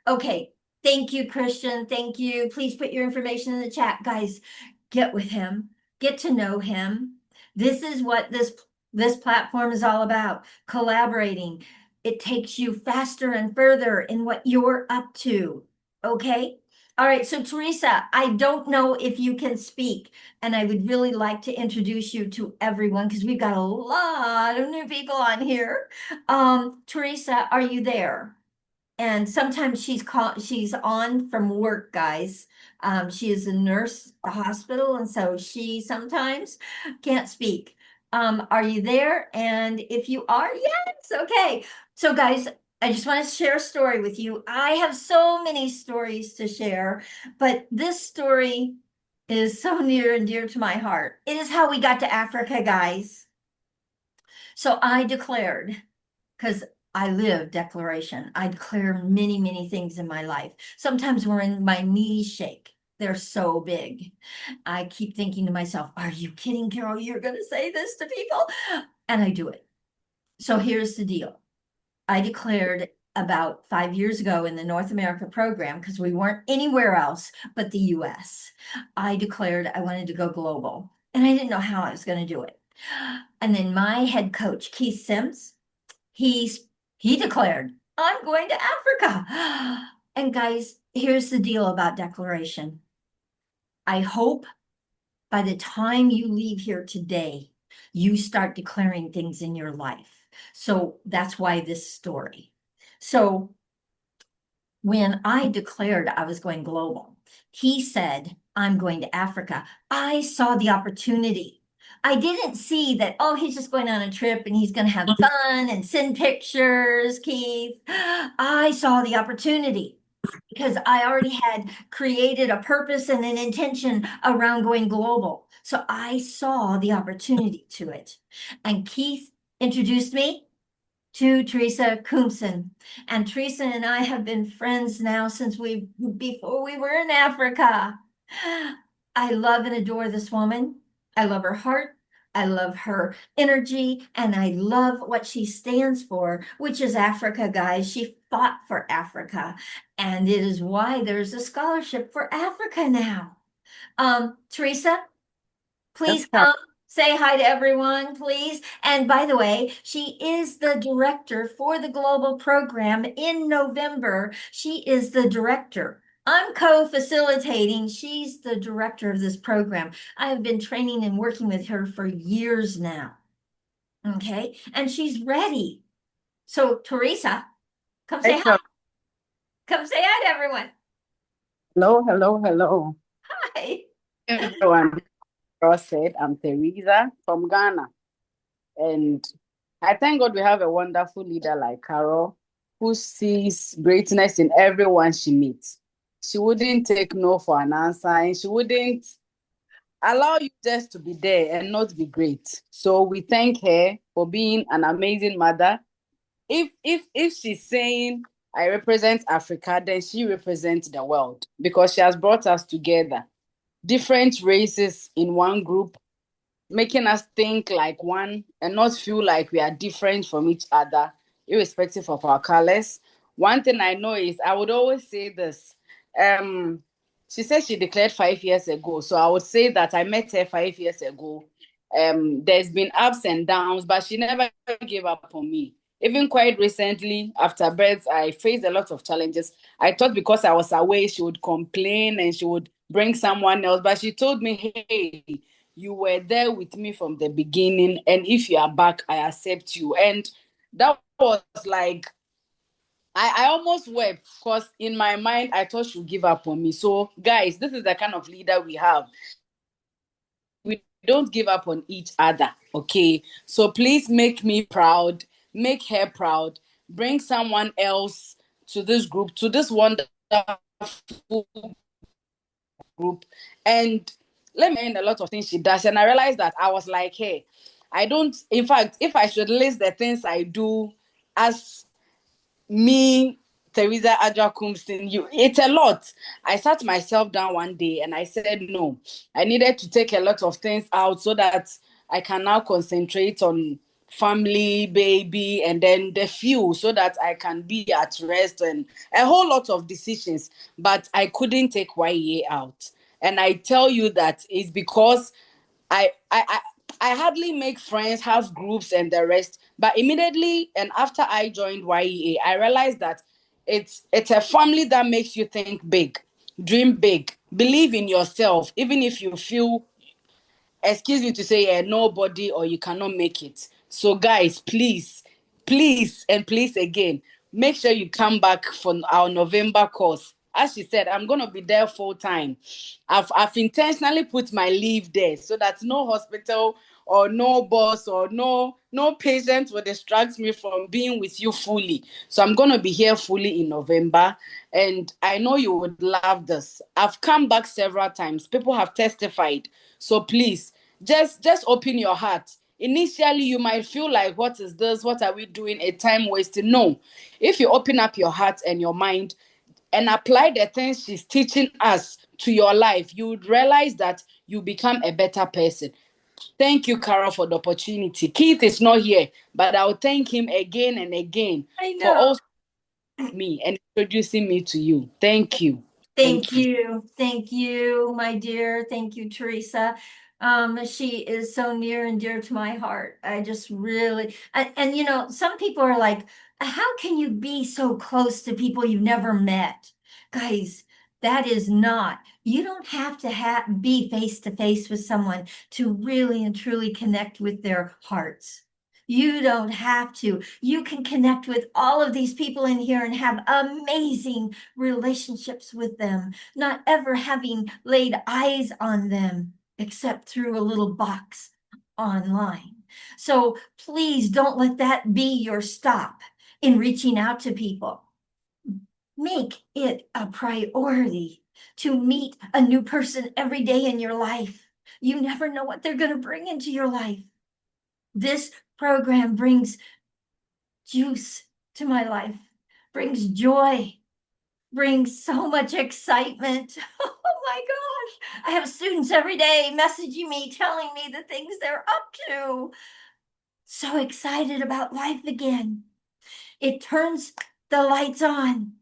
S1: Okay, thank you, Christian. Thank you. Please put your information in the chat, guys. Get with him, get to know him. This is what this platform is all about, collaborating. It takes you faster and further in what you're up to. Okay. All right. So, Teresa, I don't know if you can speak, and I would really like to introduce you to everyone because we've got a lot of new people on here. Teresa, are you there? And sometimes she's on from work, guys. She is a nurse at the hospital, and so she sometimes can't speak. Are you there? And if you are, yes, okay. So, guys, I just want to share a story with you. I have so many stories to share, but this story is so near and dear to my heart. It is how we got to Africa, guys. So I declared, because I live declaration. I declare many, many things in my life. Sometimes when my knees shake, they're so big. I keep thinking to myself, are you kidding, Carol? You're going to say this to people? And I do it. So here's the deal. I declared about 5 years ago in the North America program, because we weren't anywhere else but the US, I declared I wanted to go global. And I didn't know how I was going to do it. And then my head coach, Keith Sims, he declared, I'm going to Africa. And guys, here's the deal about declaration. I hope by the time you leave here today, you start declaring things in your life. So that's why this story. So when I declared I was going global, he said, I'm going to Africa. I saw the opportunity. I didn't see that, oh, he's just going on a trip and he's going to have fun and send pictures, Keith. I saw the opportunity because I already had created a purpose and an intention around going global. So I saw the opportunity to it. And Keith introduced me to Teresa Koomson. And Teresa and I have been friends now since before we were in Africa. I love and adore this woman. I love her heart. I love her energy, and I love what she stands for, which is Africa, guys. She fought for Africa, and it is why there's a scholarship for Africa now. Teresa, please come say hi to everyone, please. And by the way, she is the director for the global program in November. She is the director. I'm co-facilitating. She's the director of this program. I have been training and working with her for years now. Okay. And she's ready. So, Teresa, come say hi. Come say hi to everyone.
S10: Hello, hello, hello.
S1: Hi.
S10: Everyone, Ross said, I'm Teresa from Ghana. And I thank God we have a wonderful leader like Carol who sees greatness in everyone she meets. She wouldn't take no for an answer, and she wouldn't allow you just to be there and not be great. So we thank her for being an amazing mother. If she's saying I represent Africa, then she represents the world because she has brought us together. Different races in one group, making us think like one and not feel like we are different from each other, irrespective of our colors. One thing I know is I would always say this. She said she declared 5 years ago. So I would say that I met her 5 years ago. There's been ups and downs, but she never gave up on me. Even quite recently, after birth, I faced a lot of challenges. I thought because I was away, she would complain and she would bring someone else. But she told me, hey, you were there with me from the beginning, and if you are back, I accept you. And that was like, I almost wept because in my mind, I thought she would give up on me. So, guys, this is the kind of leader we have. We don't give up on each other, okay? So please make me proud, make her proud, bring someone else to this group, to this wonderful group, and let me end a lot of things she does. And I realized that I was like, hey, I don't, in fact, if I should list the things I do as me, Teresa Ajakumsin, it's a lot. I sat myself down one day and I said, no, I needed to take a lot of things out so that I can now concentrate on family, baby, and then the few so that I can be at rest and a whole lot of decisions. But I couldn't take Y.E.A. out. And I tell you that it's because I, I, I I hardly make friends, have groups, and the rest. But immediately and after I joined Y.E.A., I realized that it's a family that makes you think big, dream big, believe in yourself, even if you feel, excuse me to say, nobody or you cannot make it. So, guys, please, please, and please again, make sure you come back for our November course. As she said, I'm going to be there full time. I've intentionally put my leave there so that no hospital or no boss or no patient will distract me from being with you fully. So I'm going to be here fully in November, and I know you would love this. I've come back several times. People have testified. So please, just open your heart. Initially, you might feel like, what is this? What are we doing? A time wasting. No. If you open up your heart and your mind and apply the things she's teaching us to your life, you would realize that you become a better person. Thank you, Carol, for the opportunity. Keith is not here, but I'll thank him again and again
S1: I
S10: for
S1: know.
S10: me and introducing me to you. Thank you.
S1: Thank you. Thank you, my dear. Thank you, Teresa. She is so near and dear to my heart. I just really, and you know, some people are like, how can you be so close to people you've never met? Guys, that is not, you don't have to be face to face with someone to really and truly connect with their hearts. You don't have to. You can connect with all of these people in here and have amazing relationships with them, not ever having laid eyes on them except through a little box online. So please don't let that be your stop in reaching out to people. Make it a priority to meet a new person every day in your life. You never know what they're going to bring into your life. This program brings juice to my life, brings joy, brings so much excitement. Oh my gosh. I have students every day messaging me, telling me the things they're up to. So excited about life again. It turns the lights on.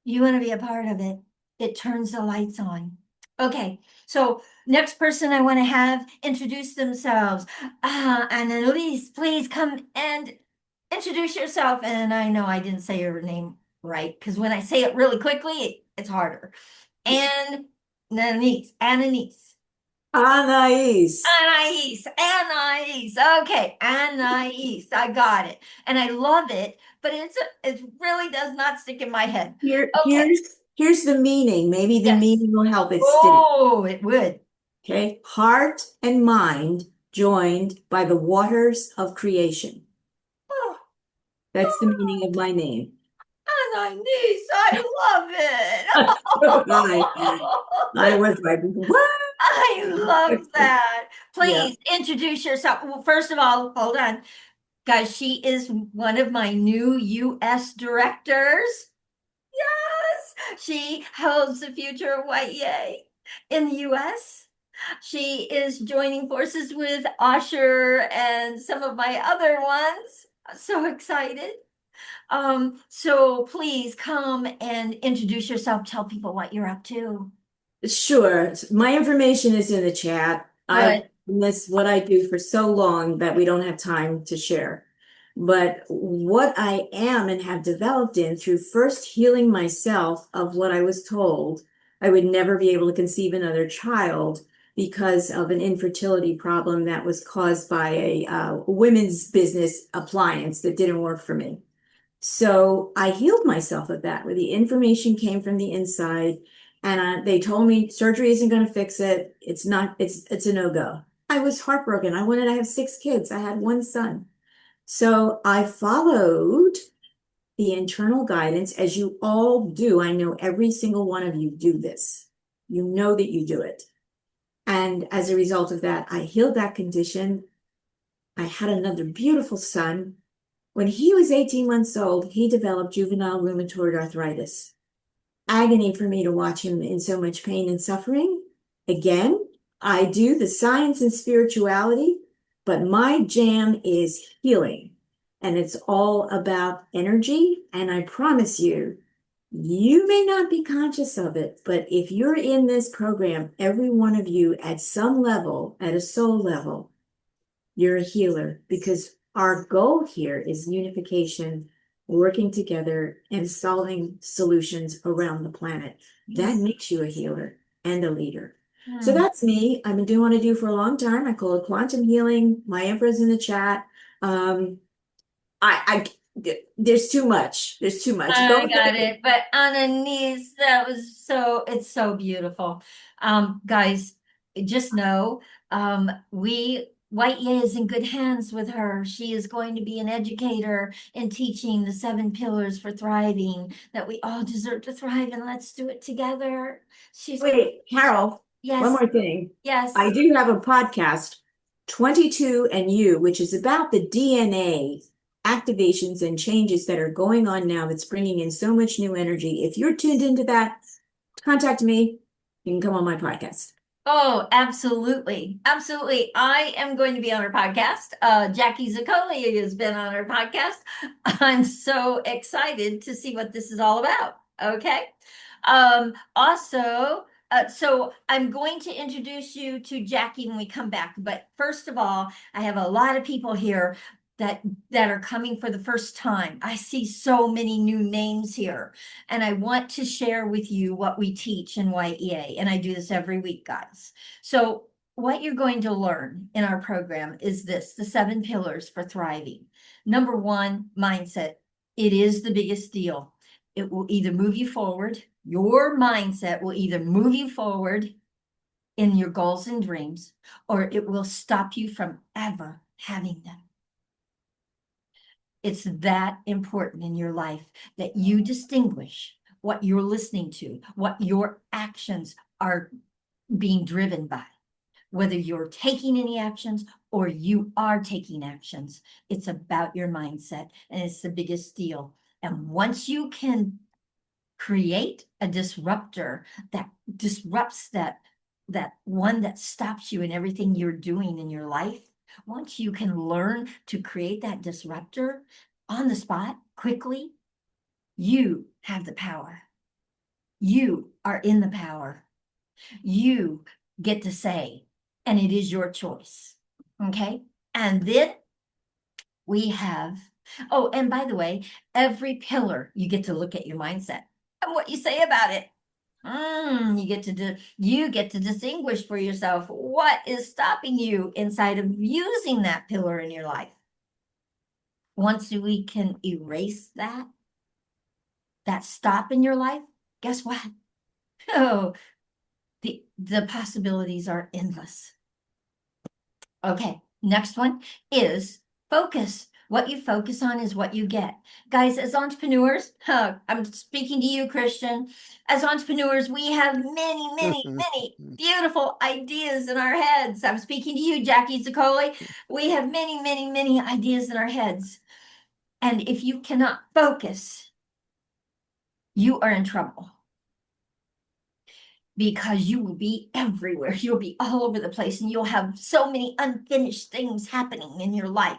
S1: You want to be a part of it. It turns the lights on. Okay, so next person I want to have introduce themselves. And Elise, please come and introduce yourself. And I know I didn't say your name right, because when I say it really quickly, it's harder. And Anais.
S11: Anais.
S1: Okay, Anais. I got it. And I love it, but it really does not stick in my head. Okay.
S11: Here's the meaning. Maybe the
S1: Yes.
S11: meaning will help it stick.
S1: Oh, it would.
S11: Okay. Heart and mind joined by the waters of creation.
S1: Oh,
S11: That's the meaning of my name.
S1: Anais, I love it.
S11: I was like, what?
S1: I love that. Please introduce yourself. Well, first of all, hold on. Guys, she is one of my new U.S. directors. Yes, she holds the future of Y.E.A. in the U.S. She is joining forces with Osher and some of my other ones. I'm so excited. So please come and introduce yourself. Tell people what you're up to.
S11: Sure. My information is in the chat. I've missed what I do for so long that we don't have time to share. But what I am and have developed in through first healing myself of what I was told, I would never be able to conceive another child because of an infertility problem that was caused by a women's business appliance that didn't work for me. So I healed myself of that, where the information came from the inside. And they told me surgery isn't going to fix it. It's a no-go. I was heartbroken. I wanted to have 6 kids. I had 1 son. So I followed the internal guidance, as you all do. I know every single one of you do this. You know that you do it. And as a result of that, I healed that condition. I had another beautiful son. When he was 18 months old, he developed juvenile rheumatoid arthritis. Agony for me to watch him in so much pain and suffering. Again, I do the science and spirituality, but my jam is healing. And it's all about energy. And I promise you, you may not be conscious of it, but if you're in this program, every one of you at some level, at a soul level, you're a healer, because our goal here is unification, working together and solving solutions around the planet. That makes you a healer and a leader. So that's me. I've been doing what I do for a long time. I call it quantum healing. My info's in the chat. There's too much. There's too much.
S1: I got it. But Anais, it's so beautiful. Guys, just know, Y.E.A. is in good hands with her. She is going to be an educator in teaching the 7 pillars for thriving, that we all deserve to thrive, and let's do it together.
S11: Wait, Carol.
S1: Yes.
S11: One more thing.
S1: Yes.
S11: I do have a podcast, 22 and You, which is about the DNA activations and changes that are going on now that's bringing in so much new energy. If you're tuned into that, contact me. You can come on my podcast.
S1: Oh, absolutely. Absolutely. I am going to be on her podcast. Jackie Zaccoli has been on her podcast. I'm so excited to see what this is all about. Okay. Also, so I'm going to introduce you to Jackie when we come back. But first of all, I have a lot of people here that that are coming for the first time. I see so many new names here. And I want to share with you what we teach in Y.E.A. And I do this every week, guys. So what you're going to learn in our program is this, the 7 pillars for thriving. Number 1, mindset. It is the biggest deal. It will either move you forward. Your mindset will either move you forward in your goals and dreams, or it will stop you from ever having them. It's that important in your life that you distinguish what you're listening to, what your actions are being driven by, whether you're taking any actions or you are taking actions. It's about your mindset, and it's the biggest deal. And once you can create a disruptor that disrupts that one that stops you in everything you're doing in your life, once you can learn to create that disruptor on the spot quickly, you have the power. You are in the power. You get to say, and it is your choice. Okay. And then we have, oh, and by the way, every pillar, you get to look at your mindset and what you say about it. You get to distinguish for yourself what is stopping you inside of using that pillar in your life. Once we can erase that stop in your life, guess what? Oh, the possibilities are endless. Okay, next one is focus. What you focus on is what you get. Guys, as entrepreneurs, I'm speaking to you, Christian. As entrepreneurs, we have many, many, many beautiful ideas in our heads. I'm speaking to you, Jackie Zaccoli. We have many, many, many ideas in our heads. And if you cannot focus, you are in trouble. Because you will be everywhere. You'll be all over the place, and you'll have so many unfinished things happening in your life.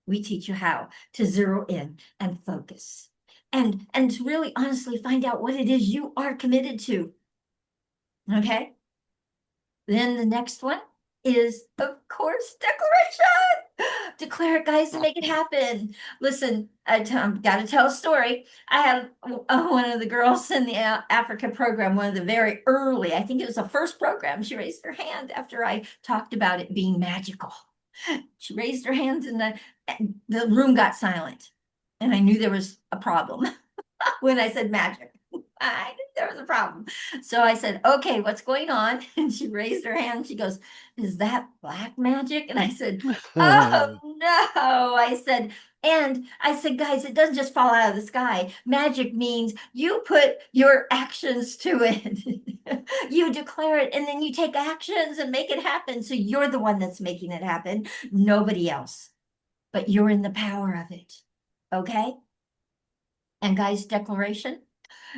S1: We teach you how to zero in and focus and to really honestly find out what it is you are committed to. Okay. Then the next one is, of course, declaration. Declare it, guys, to make it happen. Listen, I've got to tell a story. I had one of the girls in the Africa program, one of the very early, I think it was the first program. She raised her hand after I talked about it being magical. She raised her hand and the room got silent. And I knew there was a problem when I said magic. I knew there was a problem. So I said, okay, what's going on? And she raised her hand. She goes, is that black magic? And I said, oh no. I said, guys, it doesn't just fall out of the sky. Magic means you put your actions to it. You declare it, and then you take actions and make it happen. So you're the one that's making it happen, nobody else. But you're in the power of it. Okay? And guys, declaration,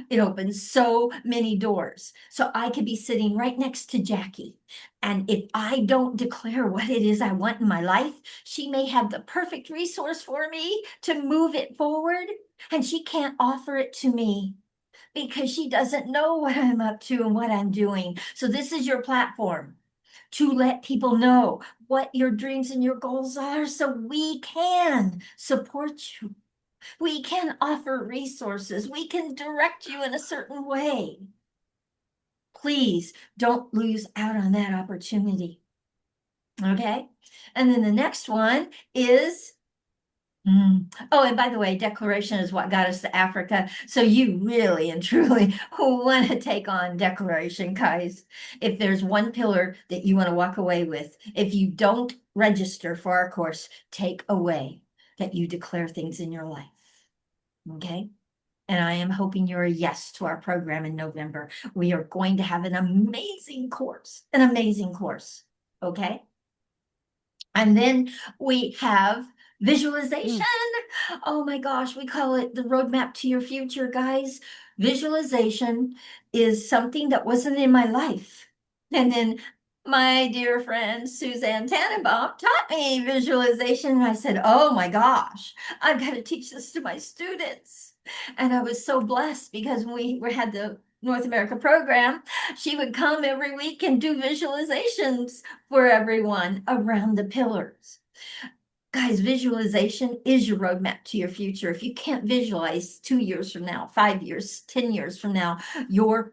S1: it opens so many doors. So I could be sitting right next to Jackie. And if I don't declare what it is I want in my life, she may have the perfect resource for me to move it forward. And she can't offer it to me because she doesn't know what I'm up to and what I'm doing. So this is your platform to let people know what your dreams and your goals are so we can support you. We can offer resources. We can direct you in a certain way. Please don't lose out on that opportunity. Okay. And then the next one is, oh, and by the way, declaration is what got us to Africa. So you really and truly want to take on declaration, guys. If there's one pillar that you want to walk away with, if you don't register for our course, take away that you declare things in your life. Okay. And I am hoping you're a yes to our program in November. We are going to have an amazing course, okay? And then we have visualization. Oh my gosh, we call it the roadmap to your future, guys. Visualization is something that wasn't in my life And then my dear friend Suzanne Tannenbaum taught me visualization. And I said, oh my gosh, I've got to teach this to my students. And I was so blessed because when we had the North America program, she would come every week and do visualizations for everyone around the pillars. Guys, visualization is your roadmap to your future. If you can't visualize 2 years from now, 5 years, 10 years from now, your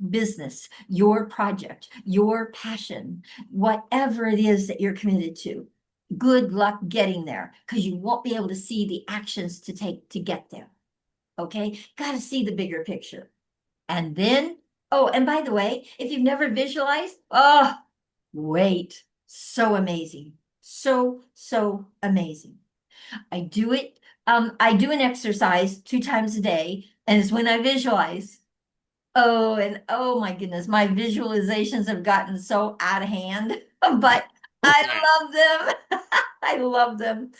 S1: business, your project, your passion, whatever it is that you're committed to, good luck getting there because you won't be able to see the actions to take to get there. Okay? Got to see the bigger picture. And then, oh, and by the way, if you've never visualized, oh, wait, so amazing. So amazing. I do it. I do an exercise 2 times a day, and it's when I visualize. Oh, and oh my goodness, my visualizations have gotten so out of hand, but I love them. I love them.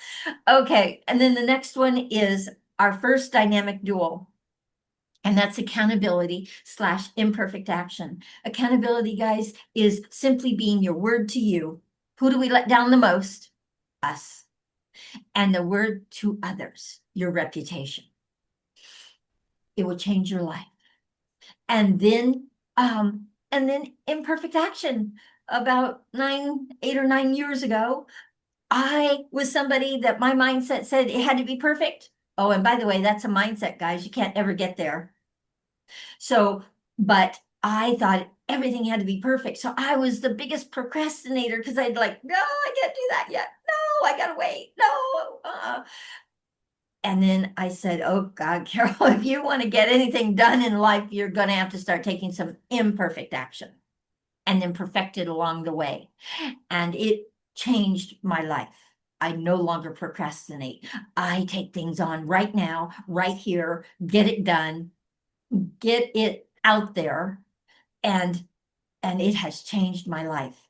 S1: Okay, and then the next one is our first dynamic dual. And that's accountability/imperfect action. Accountability, guys, is simply being your word to you. Who do we let down the most? Us. And the word to others, your reputation. It will change your life. And then imperfect action. About 8 or 9 years ago, I was somebody that my mindset said it had to be perfect. Oh, and by the way, that's a mindset, guys. You can't ever get there. So, but I thought everything had to be perfect. So I was the biggest procrastinator because I'd like, no, I can't do that yet. No, I gotta wait. No. And then I said, oh God, Carol, if you want to get anything done in life, you're going to have to start taking some imperfect action and then perfect it along the way. And it changed my life. I no longer procrastinate. I take things on right now, right here, get it done, get it out there, and it has changed my life.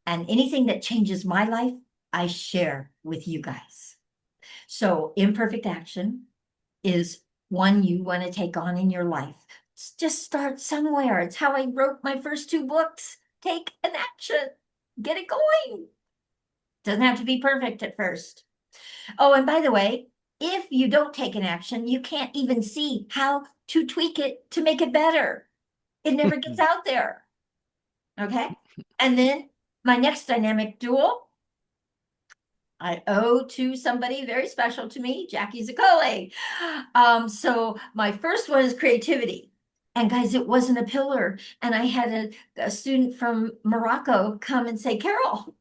S1: And anything that changes my life, I share with you guys. So imperfect action is one you want to take on in your life. Just start somewhere. It's how I wrote my first 2 books. Take an action. Get it going. Doesn't have to be perfect at first. Oh, and by the way, if you don't take an action, you can't even see how to tweak it to make it better. It never gets out there. Okay? And then my next dynamic dual, I owe to somebody very special to me, Jackie Zaccoli. So my first one is creativity. And guys, it wasn't a pillar. And I had a student from Morocco come and say, Carol,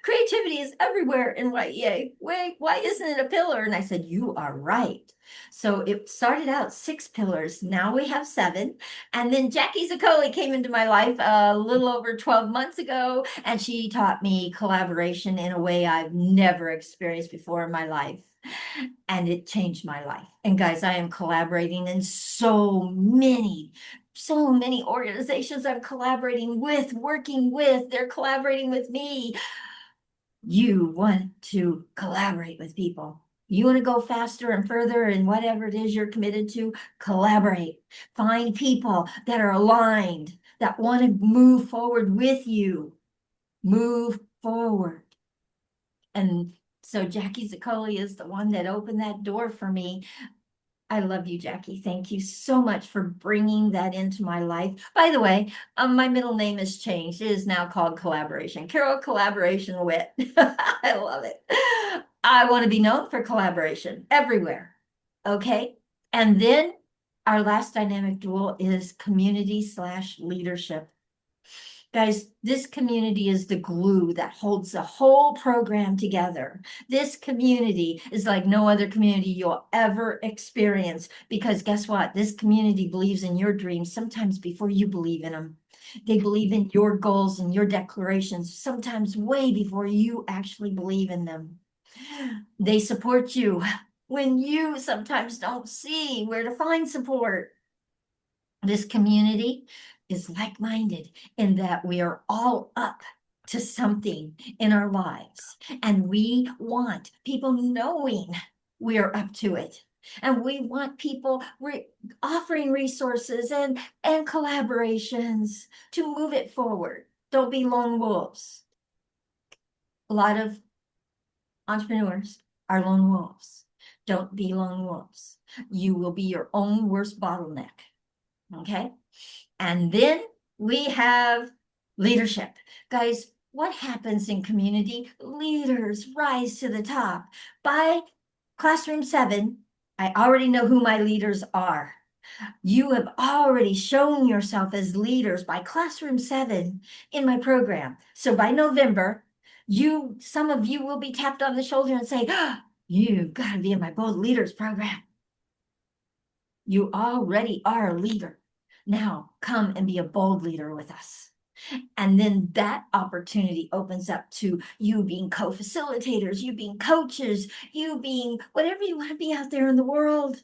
S1: creativity is everywhere in Y.E.A. Wait, why isn't it a pillar? And I said, you are right. So it started out 6 pillars. Now we have 7. And then Jackie Zaccoli came into my life a little over 12 months ago, and she taught me collaboration in a way I've never experienced before in my life. And it changed my life. And guys, I am collaborating in so many organizations I'm collaborating with, working with, they're collaborating with me. You want to collaborate with people. You want to go faster and further in whatever it is you're committed to, collaborate. Find people that are aligned, that want to move forward with you. Move forward. And so Jackie Zaccoli is the one that opened that door for me. I love you, Jackie. Thank you so much for bringing that into my life. By the way, my middle name has changed. It is now called Collaboration. Carol Collaboration Wit. I love it. I want to be known for collaboration everywhere. Okay. And then our last dynamic dual is community/leadership. Guys, this community is the glue that holds the whole program together. This community is like no other community you'll ever experience because guess what? This community believes in your dreams sometimes before you believe in them. They believe in your goals and your declarations sometimes way before you actually believe in them. They support you when you sometimes don't see where to find support. This community is like-minded in that we are all up to something in our lives. And we want people knowing we are up to it. And we want people offering resources and collaborations to move it forward. Don't be lone wolves. A lot of entrepreneurs are lone wolves. Don't be lone wolves. You will be your own worst bottleneck. Okay. And then we have leadership. Guys, what happens in community? Leaders rise to the top. By Classroom 7, I already know who my leaders are. You have already shown yourself as leaders by Classroom 7 in my program. So by November, some of you will be tapped on the shoulder and say, oh, you've got to be in my Bold Leaders program. You already are a leader. Now come and be a bold leader with us. And then that opportunity opens up to you being co-facilitators, you being coaches, you being whatever you want to be out there in the world.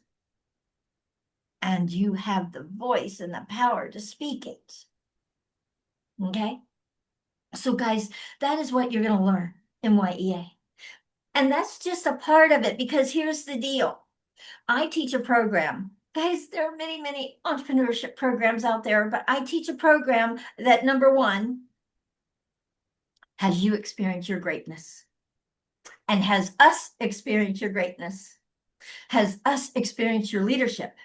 S1: And you have the voice and the power to speak it. Okay? So guys, that is what you're going to learn in Y.E.A. And that's just a part of it, because here's the deal. I teach a program. Guys, there are many, many entrepreneurship programs out there, but I teach a program that, number one, has you experience your greatness, and has us experience your greatness, has us experience your leadership,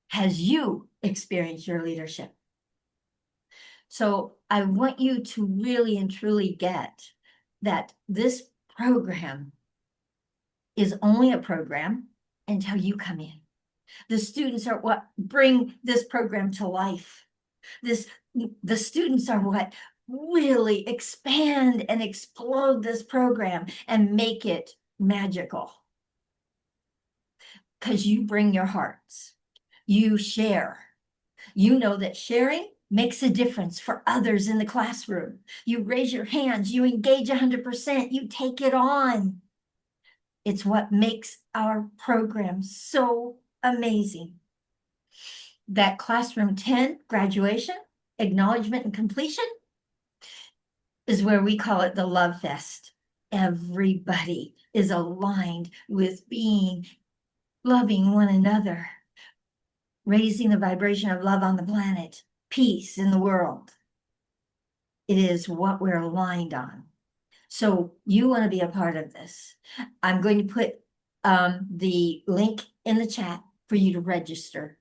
S1: has you experience your leadership. So I want you to really and truly get that this program is only a program until you come in. The students are what bring this program to life. The students are what really expand and explode this program and make it magical. Because you bring your hearts, you share. You know that sharing makes a difference for others in the classroom. You raise your hands, you engage 100%, you take it on. It's what makes our program so amazing. That Classroom 10 graduation, acknowledgement and completion is where we call it the Love Fest. Everybody is aligned with loving one another, raising the vibration of love on the planet, peace in the world. It is what we're aligned on. So you want to be a part of this. I'm going to put the link in the chat for you to register.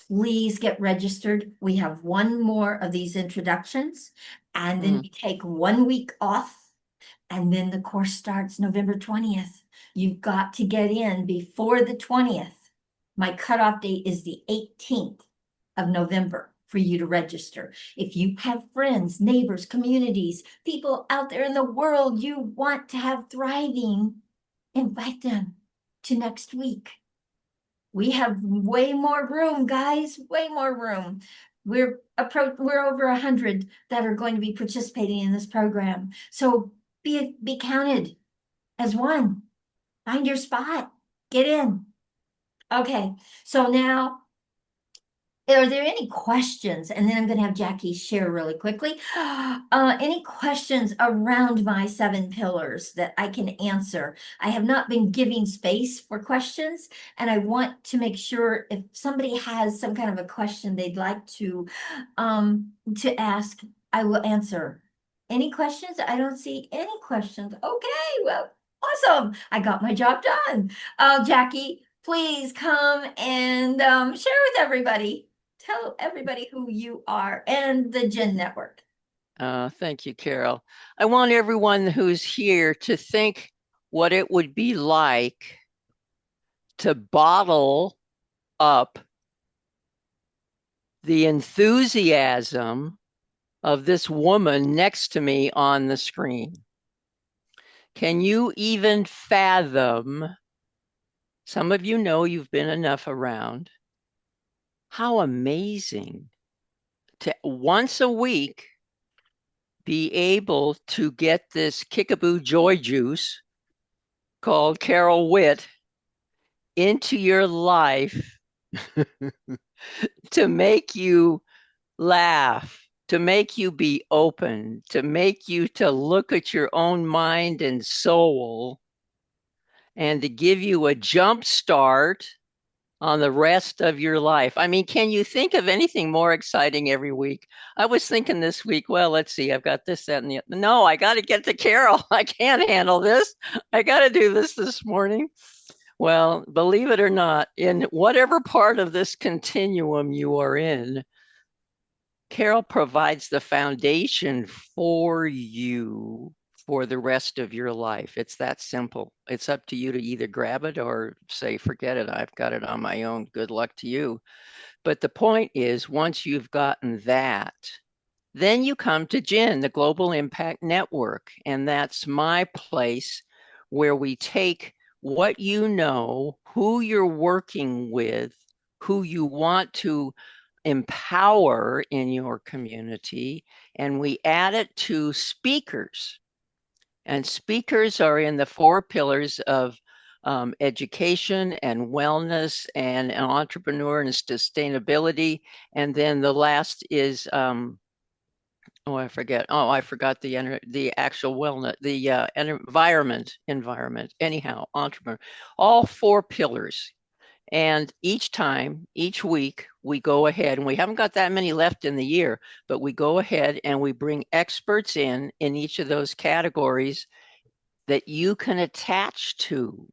S1: Please get registered. We have one more of these introductions, and then we take 1 week off, and then the course starts November 20th. You've got to get in before the 20th. My cutoff date is the 18th of November for you to register. If you have friends, neighbors, communities, people out there in the world you want to have thriving, invite them to next week. We have way more room, guys, way more room. We're over 100 that are going to be participating in this program. So be counted as one. Find your spot. Get in. Okay, so now, are there any questions? And then I'm going to have Jackie share really quickly. Any questions around my 7 pillars that I can answer? I have not been giving space for questions, and I want to make sure if somebody has some kind of a question they'd like to ask, I will answer. Any questions? I don't see any questions. Okay, well, awesome. I got my job done. Jackie, please come and share with everybody. Tell everybody who you are and the Gen Network.
S12: Thank you, Carol. I want everyone who's here to think what it would be like to bottle up the enthusiasm of this woman next to me on the screen. Can you even fathom, some of you know you've been enough around, how amazing to once a week be able to get this kickaboo joy juice called Carol Witt into your life to make you laugh, to make you be open, to make you to look at your own mind and soul, and to give you a jump start on the rest of your life. I mean, can you think of anything more exciting every week? I was thinking this week, well, let's see, I've got this, that, and the other. No, I got to get to Carol. I can't handle this. I got to do this morning. Well, believe it or not, in whatever part of this continuum you are in, Carol provides the foundation for you for the rest of your life. It's that simple. It's up to you to either grab it or say, forget it, I've got it on my own. Good luck to you. But the point is, once you've gotten that, then you come to GIN, the Global Impact Network. And that's my place where we take what you know, who you're working with, who you want to empower in your community, and we add it to speakers. And speakers are in the 4 pillars of education and wellness and an entrepreneur and sustainability. And then the last is, I forget. Oh, I forgot the actual wellness, the environment. Anyhow, entrepreneur, all 4 pillars. And each time, each week, we go ahead, and we haven't got that many left in the year, but we go ahead and we bring experts in each of those categories that you can attach to.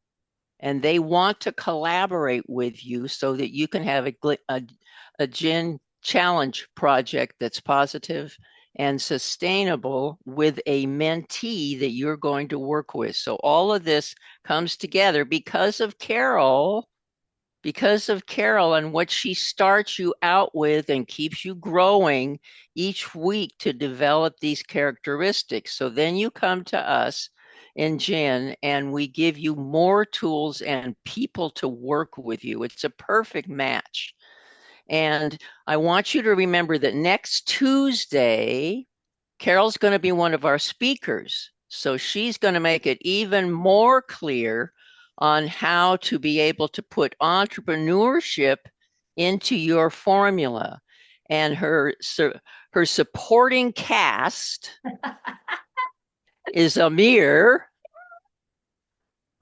S12: And they want to collaborate with you so that you can have a GIN challenge project that's positive and sustainable with a mentee that you're going to work with. So all of this comes together because of Carol and what she starts you out with and keeps you growing each week to develop these characteristics. So then you come to us in GIN and we give you more tools and people to work with you. It's a perfect match. And I want you to remember that next Tuesday, Carol's going to be one of our speakers. So she's going to make it even more clear on how to be able to put entrepreneurship into your formula. And her supporting cast is Amir,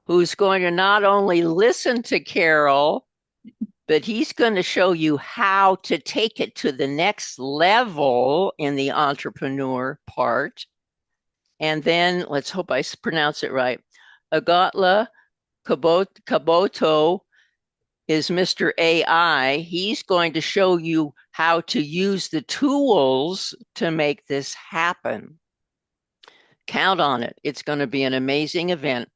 S12: who's going to not only listen to Carol, but he's going to show you how to take it to the next level in the entrepreneur part. And then, let's hope I pronounce it right, Agatla Kaboto is Mr. AI. He's going to show you how to use the tools to make this happen. Count on it. It's going to be an amazing event.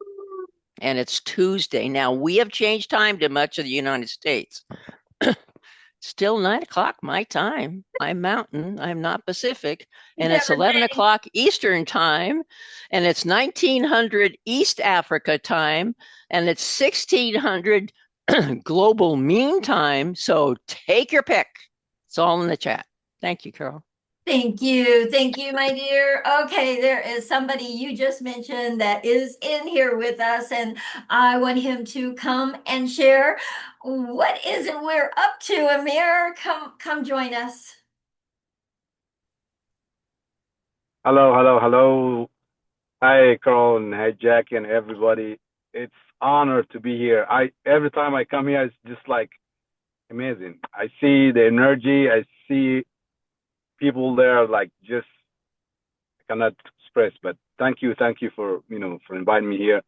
S12: And it's Tuesday. Now, we have changed time to much of the United States. Still 9 o'clock my time. I'm Mountain. I'm not Pacific. And it's 11 o'clock Eastern time. And it's 1900 East Africa time. And it's 1600 global mean time. So take your pick. It's all in the chat. Thank you, Carol.
S1: Thank you. Thank you, my dear. Okay, there is somebody you just mentioned that is in here with us, and I want him to come and share what is it we're up to. Amir, come join us.
S13: Hello. Hi, Carol, and hi, Jackie, and everybody. It's honor to be here. Every time I come here, it's just like amazing. I see the energy. I see people there, like just I cannot express. But thank you for for inviting me here.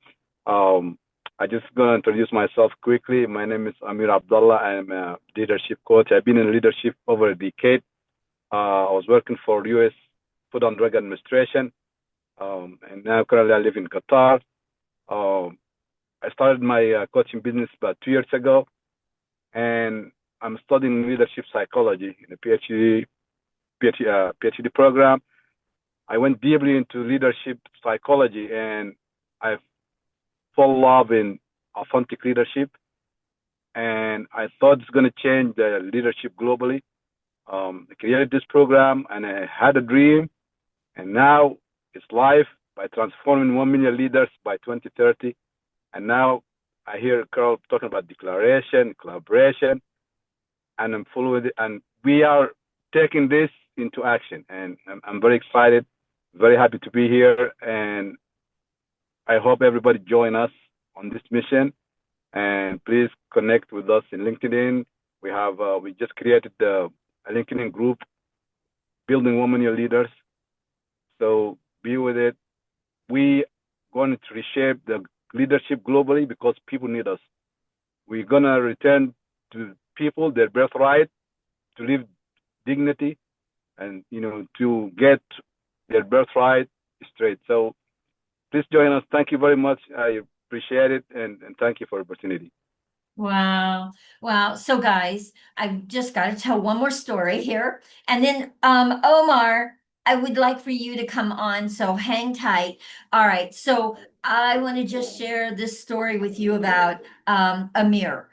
S13: I just gonna introduce myself quickly. My name is Amir Abdullah. I'm a leadership coach. I've been in leadership over a decade. I was working for U.S. Food and Drug Administration, and now currently I live in Qatar. I started my coaching business about 2 years ago, and I'm studying leadership psychology in a PhD program. I went deeply into leadership psychology, and I fell in love in authentic leadership, and I thought it's going to change the leadership globally. I created this program, and I had a dream, and now it's live by transforming 1 million leaders by 2030. And now I hear Carol talking about declaration, collaboration, and I'm following it. And we are taking this into action. And I'm very excited, very happy to be here. And I hope everybody join us on this mission. And please connect with us in LinkedIn. We just created a LinkedIn group, Building Women Your Leaders. So be with it. We going to reshape the leadership globally because people need us. We're gonna return to people their birthright to live dignity and to get their birthright straight. So please join us. Thank you very much. I appreciate it and thank you for the opportunity.
S1: Wow. Wow. So guys, I've just got to tell one more story here. And then Omar, I would like for you to come on, so hang tight. All right. So I want to just share this story with you about Amir.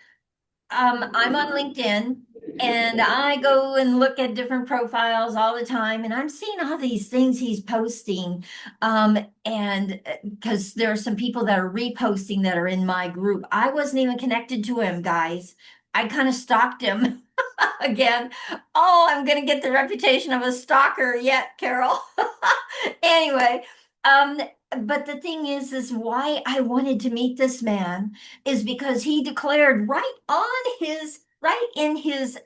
S1: I'm on LinkedIn and I go and look at different profiles all the time, and I'm seeing all these things he's posting. And because there are some people that are reposting that are in my group. I wasn't even connected to him, guys. I kind of stalked him again. Oh, I'm gonna get the reputation of a stalker yet, Carol. Anyway, but the thing is why I wanted to meet this man is because he declared right in his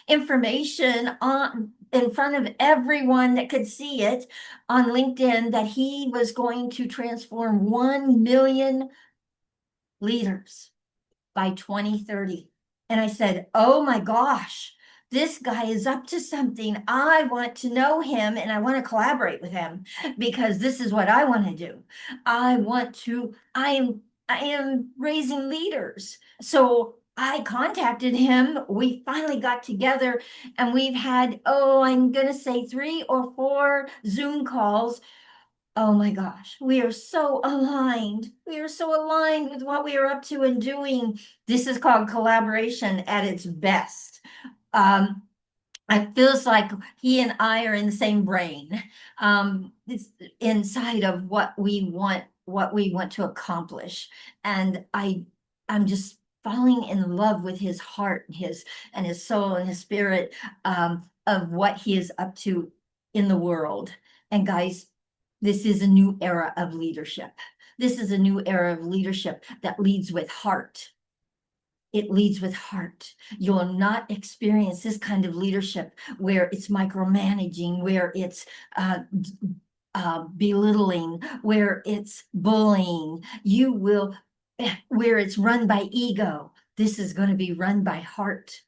S1: information on in front of everyone that could see it on LinkedIn that he was going to transform 1 million leaders by 2030. And I said, oh my gosh, this guy is up to something. I want to know him and I want to collaborate with him because this is what I want to do. I am raising leaders. So I contacted him. We finally got together and we've had, I'm going to say 3 or 4 Zoom calls. Oh my gosh, we are so aligned. We are so aligned with what we are up to and doing. This is called collaboration at its best. It feels like he and I are in the same brain. It's inside of what we want to accomplish. And I'm just falling in love with his heart, his soul and his spirit, of what he is up to in the world. And guys, this is a new era of leadership. This is a new era of leadership that leads with heart. It leads with heart. You will not experience this kind of leadership where it's micromanaging, where it's belittling, where it's bullying. Where it's run by ego. This is going to be run by heart.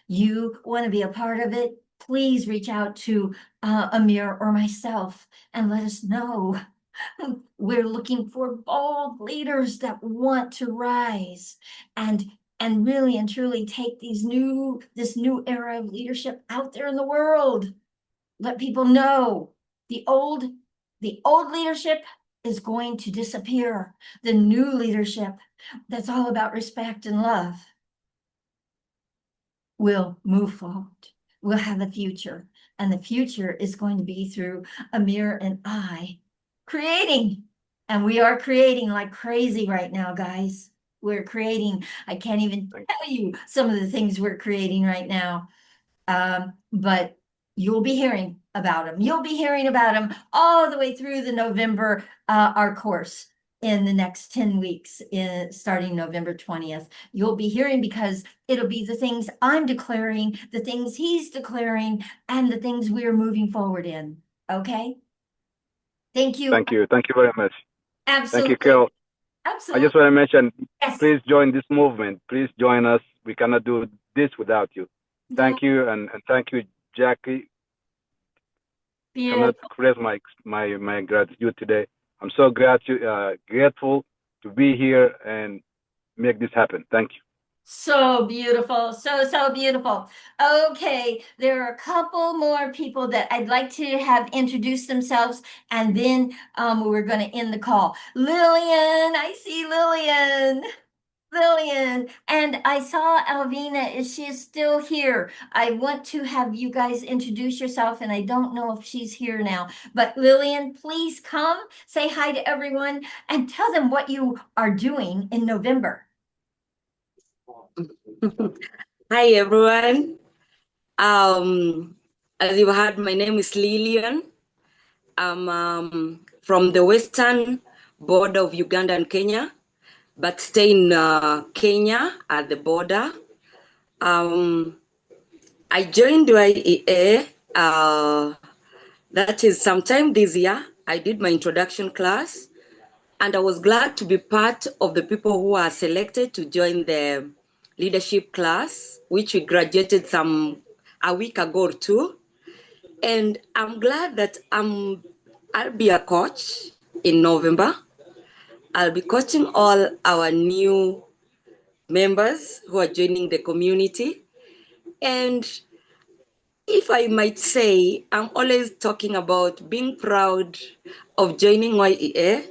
S1: You want to be a part of it? Please reach out to Amir or myself and let us know. We're looking for bold leaders that want to rise and really and truly take this new era of leadership out there in the world. Let people know the old leadership is going to disappear. The new leadership that's all about respect and love will move forward. We'll have a future, and the future is going to be through Amir and I creating. And we are creating like crazy right now, guys. We're creating. I can't even tell you some of the things we're creating right now. But you'll be hearing about them. You'll be hearing about them all the way through the November, our course in the next 10 weeks, starting November 20th. You'll be hearing because it'll be the things I'm declaring, the things he's declaring, and the things we're moving forward in. Okay? Thank you.
S13: Thank you. Thank you very much.
S1: Absolutely.
S13: Thank you, Carol.
S1: Absolutely.
S13: I just want to mention,
S1: yes.
S13: Please join this movement. Please join us. We cannot do this without you. Thank you, and thank you, Jackie.
S1: Beautiful.
S13: I cannot express my gratitude today. I'm so grateful to be here and make this happen. Thank you.
S1: So beautiful. So beautiful. Okay, there are a couple more people that I'd like to have introduce themselves, and then we're going to end the call. Lillian, I see Lillian. Lillian, and I saw Alvina. Is she still here? I want to have you guys introduce yourself, and I don't know if she's here now. But Lillian, please come, say hi to everyone, and tell them what you are doing in November.
S14: Hi everyone. As you heard, my name is Lillian. I'm from the western border of Uganda and Kenya. but stay in Kenya at the border. I joined Y.E.A. That is sometime this year. I did my introduction class, and I was glad to be part of the people who are selected to join the leadership class, which we graduated a week ago or two. And I'm glad that I'll be a coach in November. I'll be coaching all our new members who are joining the community. And if I might say, I'm always talking about being proud of joining Y.E.A.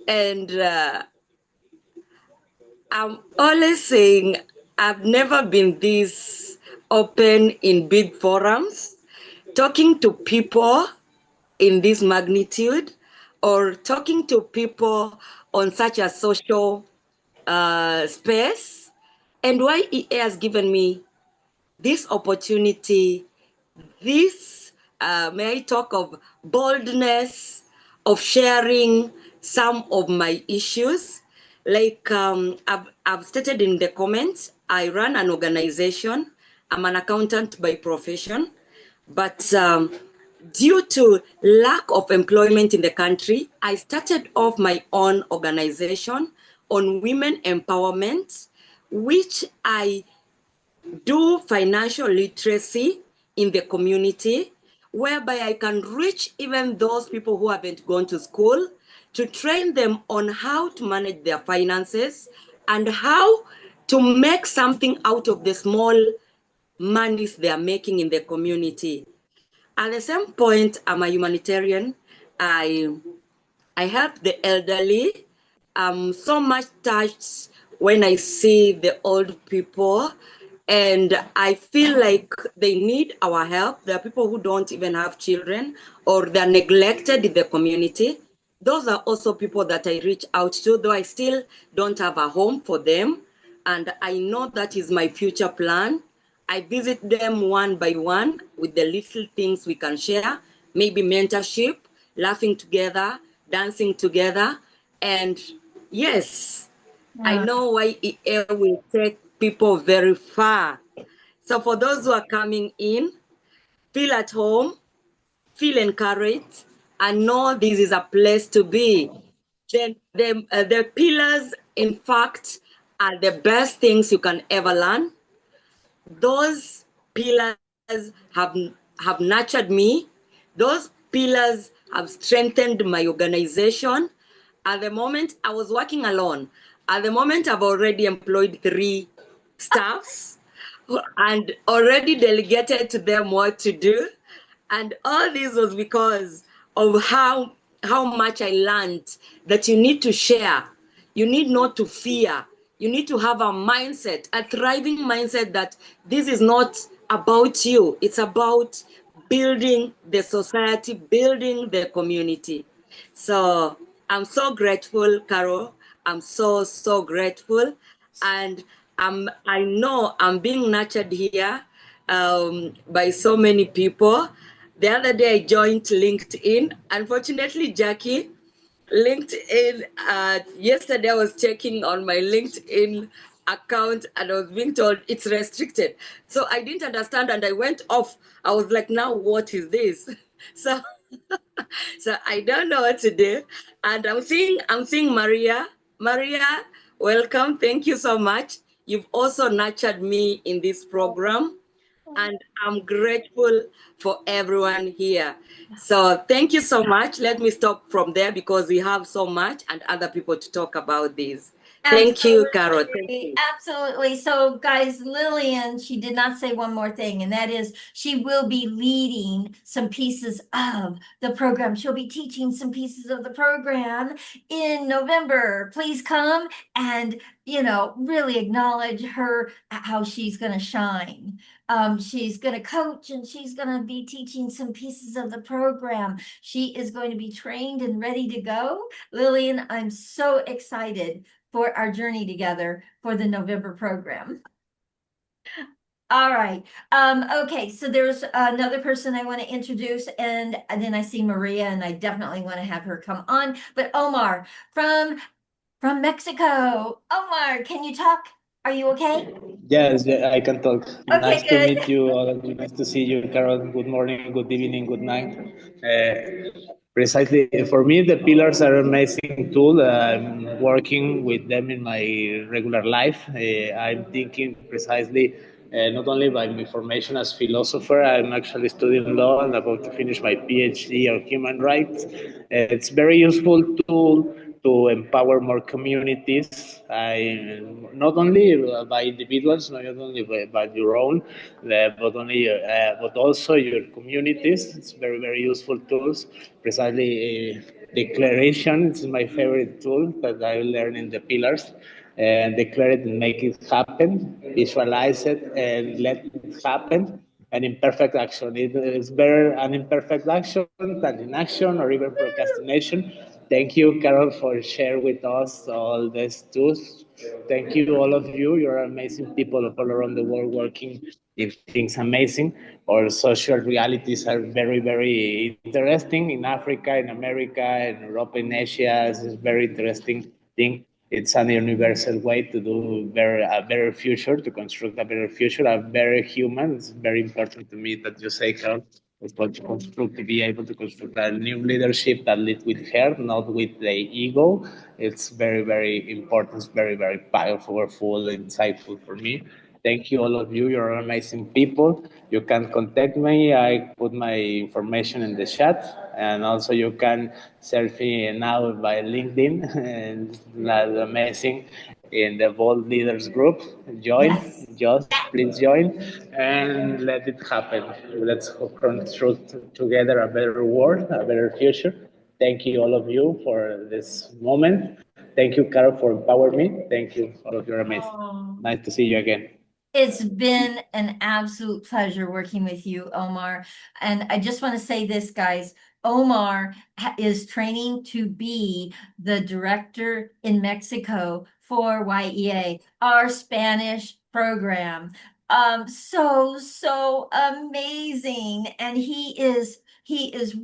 S14: And I'm always saying I've never been this open in big forums, talking to people in this magnitude, or talking to people on such a social space. And Y.E.A. has given me this opportunity, this, may I talk of boldness, of sharing some of my issues. Like I've stated in the comments, I run an organization. I'm an accountant by profession, but due to lack of employment in the country, I started off my own organization on women empowerment, which I do financial literacy in the community, whereby I can reach even those people who haven't gone to school to train them on how to manage their finances and how to make something out of the small monies they are making in the community. At the same point, I'm a humanitarian. I help the elderly. I'm so much touched when I see the old people, and I feel like they need our help. There are people who don't even have children, or they're neglected in the community. Those are also people that I reach out to, though I still don't have a home for them. And I know that is my future plan. I visit them one by one with the little things we can share, maybe mentorship, laughing together, dancing together. And yes, I know Y.E.A. will take people very far. So for those who are coming in, feel at home, feel encouraged, and know this is a place to be. The pillars, in fact, are the best things you can ever learn. Those pillars have have nurtured me. Those pillars have strengthened my organization. At the moment, I was working alone. At the moment, I've already employed 3 staffs and already delegated to them what to do. And all this was because of how much I learned that you need to share. You need not to fear. You need to have a mindset, a thriving mindset that this is not about you. It's about building the society, building the community. So I'm so grateful, Carol. I'm so grateful. And I know I'm being nurtured here by so many people. The other day I joined LinkedIn. Unfortunately, Jackie, LinkedIn, yesterday I was checking on my LinkedIn account and I was being told it's restricted. So I didn't understand and I went off. I was like, now what is this? So so I don't know what to do. And I'm seeing Maria. Maria, welcome. Thank you so much. You've also nurtured me in this program. And I'm grateful for everyone here. So thank you so much. Let me stop from there because we have so much and other people to talk about this. Thank you, Carol. Thank you.
S1: Absolutely. So, guys, Lillian, she did not say one more thing, and that is she will be leading some pieces of the program. She'll be teaching some pieces of the program in November. Please come and, really acknowledge her, how she's going to shine. She's going to coach and she's going to be teaching some pieces of the program. She is going to be trained and ready to go. Lillian, I'm so excited for our journey together for the November program. All right. Okay, so there's another person I want to introduce, and then I see Maria, and I definitely want to have her come on. But Omar, from from Mexico. Omar, can you talk? Are you okay?
S15: Yes, yeah, I can talk.
S1: Okay,
S15: Nice to
S1: good.
S15: meet you all of you. Nice to see you, Carol. Good morning, good evening, good night. Precisely for me, the pillars are an amazing tool. I'm working with them in my regular life. I'm thinking precisely not only by my formation as philosopher, I'm actually studying law and about to finish my PhD on human rights. It's very useful tool to empower more communities. Not only by individuals, not only by your own, but also your communities. It's very useful tools. Precisely, declaration is my favorite tool that I learned in the pillars. And declare it and make it happen, visualize it and let it happen. An imperfect action. It is better an imperfect action than inaction or even procrastination. Thank you, Carol, for sharing with us all these tools. Thank you, all of you. You're amazing people all around the world working if things amazing. Our social realities are very interesting in Africa, in America, in Europe, in Asia. It's a very interesting thing. It's an universal way to do a better future, to construct a better future, a better human. It's very important to me that you say, Carol, it's about to construct, to be able to construct a new leadership that leads with heart, not with the ego. It's very important. It's very powerful, insightful for me. Thank you, all of you. You're amazing people. You can contact me. I put my information in the chat, and also you can search me now by LinkedIn, and that's amazing. In the Bold Leaders Group,
S1: Yes.
S15: just please join, and let it happen. Let's construct together a better world, a better future. Thank you, all of you, for this moment. Thank you, Carol, for empowering me. Thank you, all of you are amazing.
S1: Oh.
S15: Nice to see you again.
S1: It's been an absolute pleasure working with you, Omar. And I just want to say this, guys. Omar is training to be the director in Mexico for Y.E.A., our Spanish program. So amazing. And he is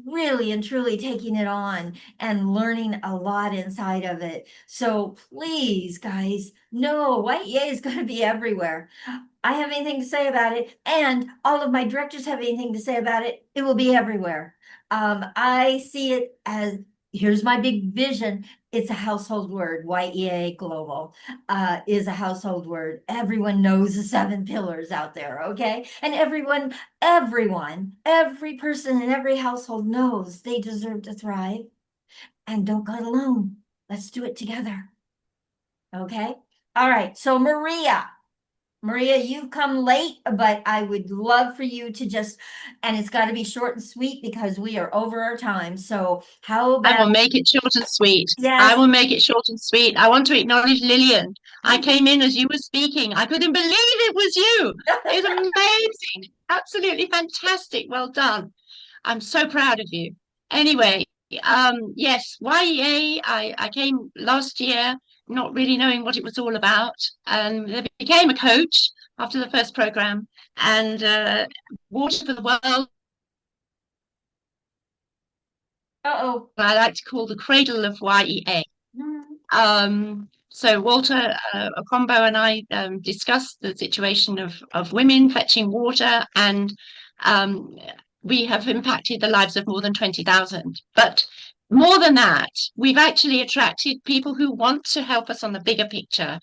S1: really and truly taking it on and learning a lot inside of it. So please, guys, know Y.E.A. is going to be everywhere. I have anything to say about it, and all of my directors have anything to say about it, it will be everywhere. I see it as, here's my big vision. It's a household word. Y.E.A. Global is a household word. Everyone knows the 7 pillars out there, okay? And every person in every household knows they deserve to thrive. And don't go it alone. Let's do it together. Okay? All right. So Maria, you've come late, but I would love for you to just, and it's got to be short and sweet because we are over our time. So how
S16: I will
S1: about,
S16: make it short and sweet. I
S1: yes.
S16: will make it short and sweet. I want to acknowledge Lillian. I came in as you were speaking. I couldn't believe it was you. It was amazing. Absolutely fantastic. Well done. I'm so proud of you. Anyway, yes, Y.E.A. I came last year not really knowing what it was all about, and I became a coach after the first program, and Water for the World,
S1: Uh-oh.
S16: I like to call the cradle of Y.E.A. So Walter Okombo and I discussed the situation of women fetching water, and we have impacted the lives of more than 20,000. But more than that, we've actually attracted people who want to help us on the bigger picture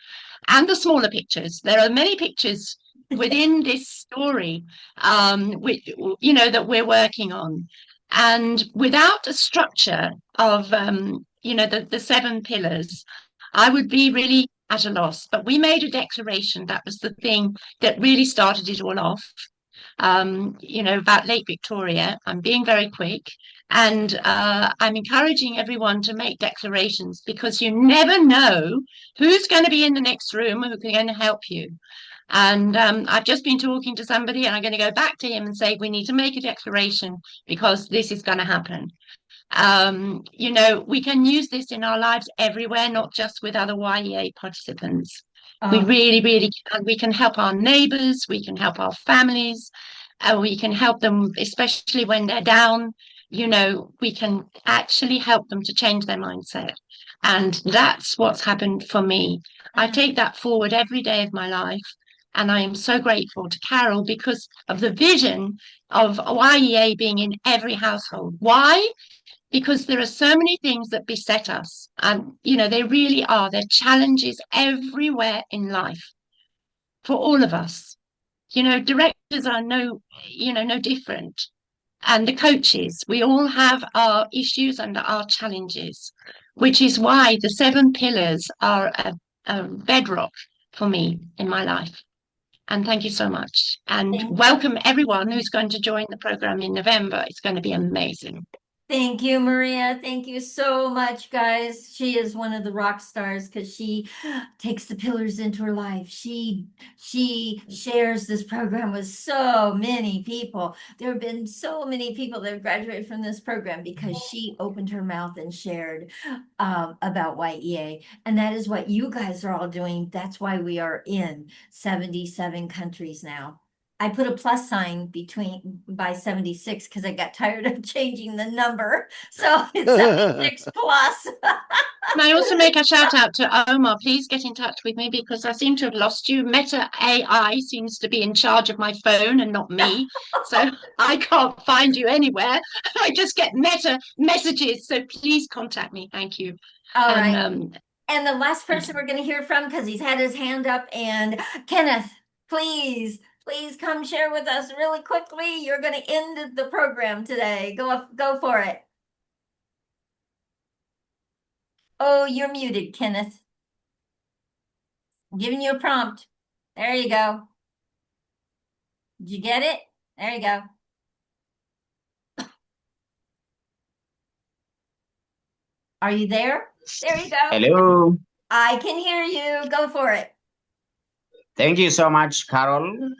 S16: and the smaller pictures. There are many pictures within this story, that we're working on. And without a structure of, the 7 pillars, I would be really at a loss. But we made a declaration. That was the thing that really started it all off. About Lake Victoria. I'm being very quick. And I'm encouraging everyone to make declarations because you never know who's going to be in the next room who can going to help you. And I've just been talking to somebody and I'm going to go back to him and say, we need to make a declaration because this is going to happen. We can use this in our lives everywhere, not just with other Y.E.A. participants. We really can. We can help our neighbors, we can help our families, and we can help them, especially when they're down. we can actually help them to change their mindset. And that's what's happened for me. I take that forward every day of my life. And I am so grateful to Carol because of the vision of Y.E.A. being in every household. Why? Because there are so many things that beset us. And, they really are. There are challenges everywhere in life for all of us. Directors are no different. And the coaches, we all have our issues and our challenges, which is why the 7 pillars are a bedrock for me in my life. And thank you so much. And welcome everyone who's going to join the program in November. It's going to be amazing.
S1: Thank you, Maria. Thank you so much, guys. She is one of the rock stars because she takes the pillars into her life. She shares this program with so many people. There have been so many people that have graduated from this program because she opened her mouth and shared about Y.E.A. And that is what you guys are all doing. That's why we are in 77 countries now. I put a plus sign by 76 because I got tired of changing the number. So it's 76 plus.
S16: Can I also make a shout out to Omar? Please get in touch with me because I seem to have lost you. Meta AI seems to be in charge of my phone and not me. So I can't find you anywhere. I just get Meta messages. So please contact me. Thank you.
S1: All right. And the last person we're going to hear from, because he's had his hand up, and Kenneth, please come share with us really quickly. You're going to end the program today. Go for it. Oh, you're muted, Kenneth. I'm giving you a prompt. There you go. Did you get it? There you go. Are you there? There you go.
S17: Hello.
S1: I can hear you. Go for it.
S17: Thank you so much, Carol,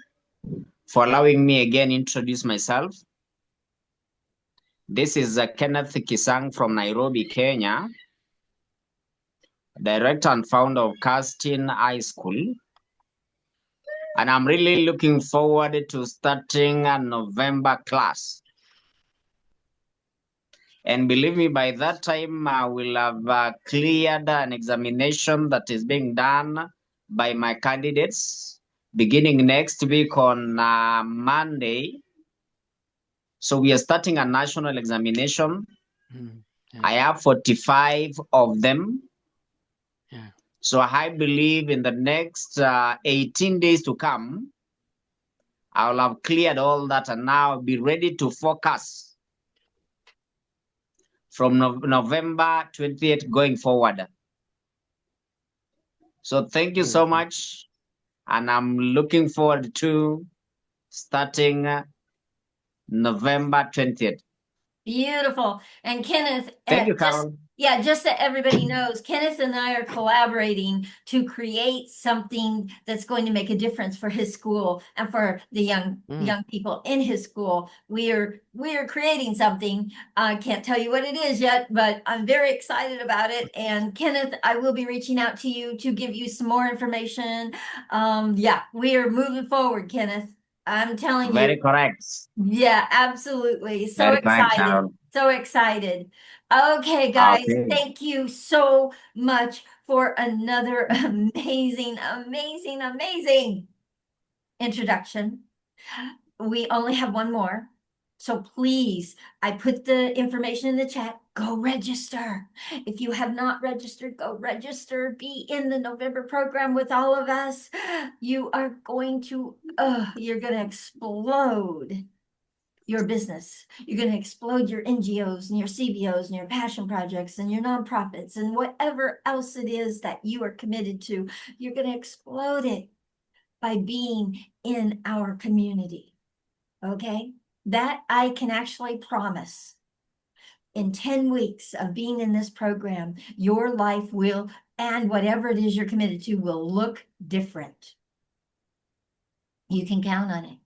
S17: for allowing me again introduce myself. This is Kenneth Kisang from Nairobi, Kenya, director and founder of Casting High School. And I'm really looking forward to starting a November class. And believe me, by that time, I will have cleared an examination that is being done by my candidates beginning next week on Monday. So we are starting a national examination. I have 45 of them. So I believe in the next 18 days to come, I will have cleared all that and now be ready to focus from November 28th going forward. So thank you so much. And I'm looking forward to starting November 20th.
S1: Beautiful. And Kenneth,
S17: thank you, Carol.
S1: Just so everybody knows, Kenneth and I are collaborating to create something that's going to make a difference for his school and for the young people in his school. We are creating something. I can't tell you what it is yet, but I'm very excited about it. And Kenneth, I will be reaching out to you to give you some more information. We are moving forward, Kenneth. I'm telling you.
S17: Very correct.
S1: Yeah, absolutely. So
S17: Very
S1: excited.
S17: correct,
S1: So excited. Okay, guys, thank you so much for another amazing introduction. We only have one more. So please, I put the information in the chat. Go register. If you have not registered, go register. Be in the November program with all of us. You are going to, you're going to explode your business. You're going to explode your NGOs and your CBOs and your passion projects and your nonprofits and whatever else it is that you are committed to. You're going to explode it by being in our community. Okay? That I can actually promise. In 10 weeks of being in this program, your life will, and whatever it is you're committed to, will look different. You can count on it.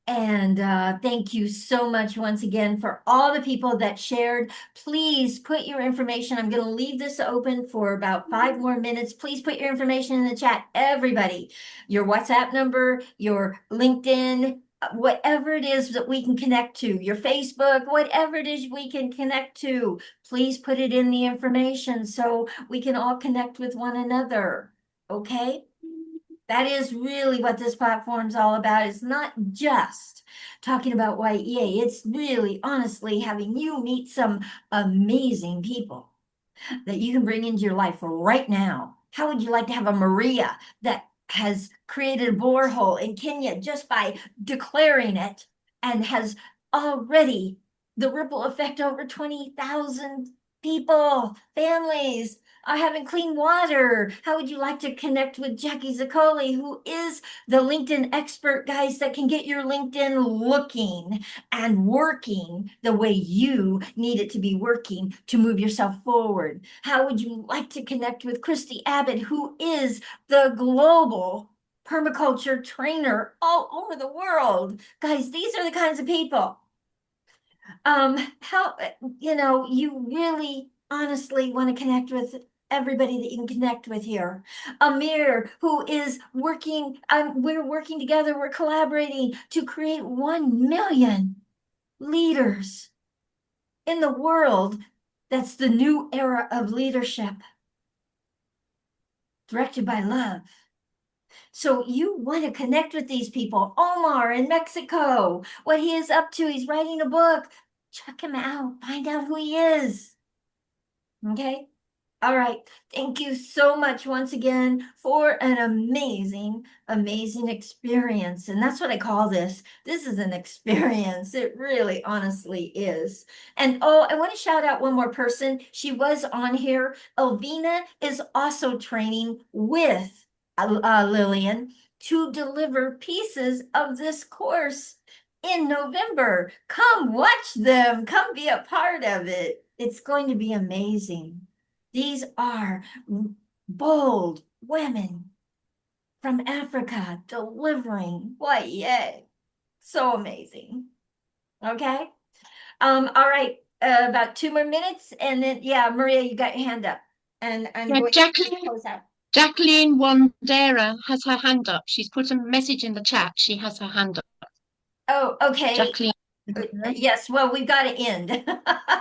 S1: And thank you so much once again for all the people that shared. Please put your information. I'm going to leave this open for about 5 more minutes. Please put your information in the chat. Everybody, your WhatsApp number, your LinkedIn whatever it is that we can connect to, your Facebook, whatever it is we can connect to, please put it in the information so we can all connect with one another. Okay? That is really what this platform's all about. It's not just talking about Y.E.A. It's really, honestly, having you meet some amazing people that you can bring into your life right now. How would you like to have a Maria that has created a borehole in Kenya just by declaring it and has already the ripple effect over 20,000 people, families are having clean water? How would you like to connect with Jackie Zaccoli, who is the LinkedIn expert, guys, that can get your LinkedIn looking and working the way you need it to be working to move yourself forward? How would you like to connect with Christy Abbott, who is the global permaculture trainer all over the world? Guys, these are the kinds of people. How, you really honestly want to connect with everybody that you can connect with here. Amir, who is working, we're working together, we're collaborating to create 1 million leaders in the world. That's the new era of leadership, directed by love. So you want to connect with these people. Omar in Mexico, what he is up to, he's writing a book. Check him out, find out who he is. Okay? All right. Thank you so much once again for an amazing, amazing experience. And that's what I call this. This is an experience. It really honestly is. And oh, I want to shout out one more person. She was on here. Elvina is also training with Lillian to deliver pieces of this course in November. Come watch them. Come be a part of it. It's going to be amazing. These are bold women from Africa delivering Y.E.A. So amazing. Okay. All right. About 2 more minutes, and then Maria, you got your hand up, and I'm going to close out.
S16: Jacqueline Wandera has her hand up. She's put a message in the chat. She has her hand up.
S1: Oh, okay.
S16: Jacqueline.
S1: Yes, well, we've got to end.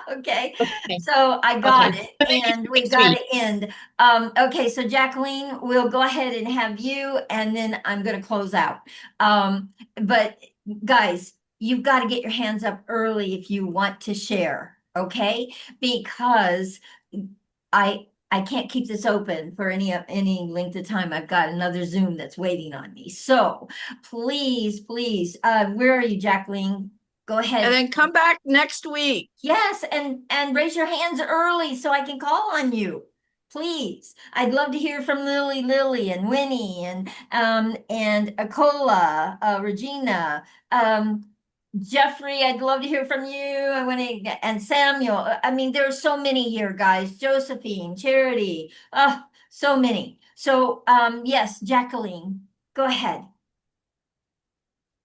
S1: Okay. So I got it, and we've got to end. Okay, so Jacqueline, we'll go ahead and have you, and then I'm going to close out. But guys, you've got to get your hands up early if you want to share, okay? Because I can't keep this open for any length of time. I've got another Zoom that's waiting on me. So please, where are you, Jacqueline? Go ahead.
S2: And then come back next week.
S1: Yes, and raise your hands early so I can call on you. Please. I'd love to hear from Lily and Winnie and Akola, Regina, Jeffrey, I'd love to hear from you. And Samuel. I mean, there are so many here, guys. Josephine, Charity, so many. So yes, Jacqueline, go ahead.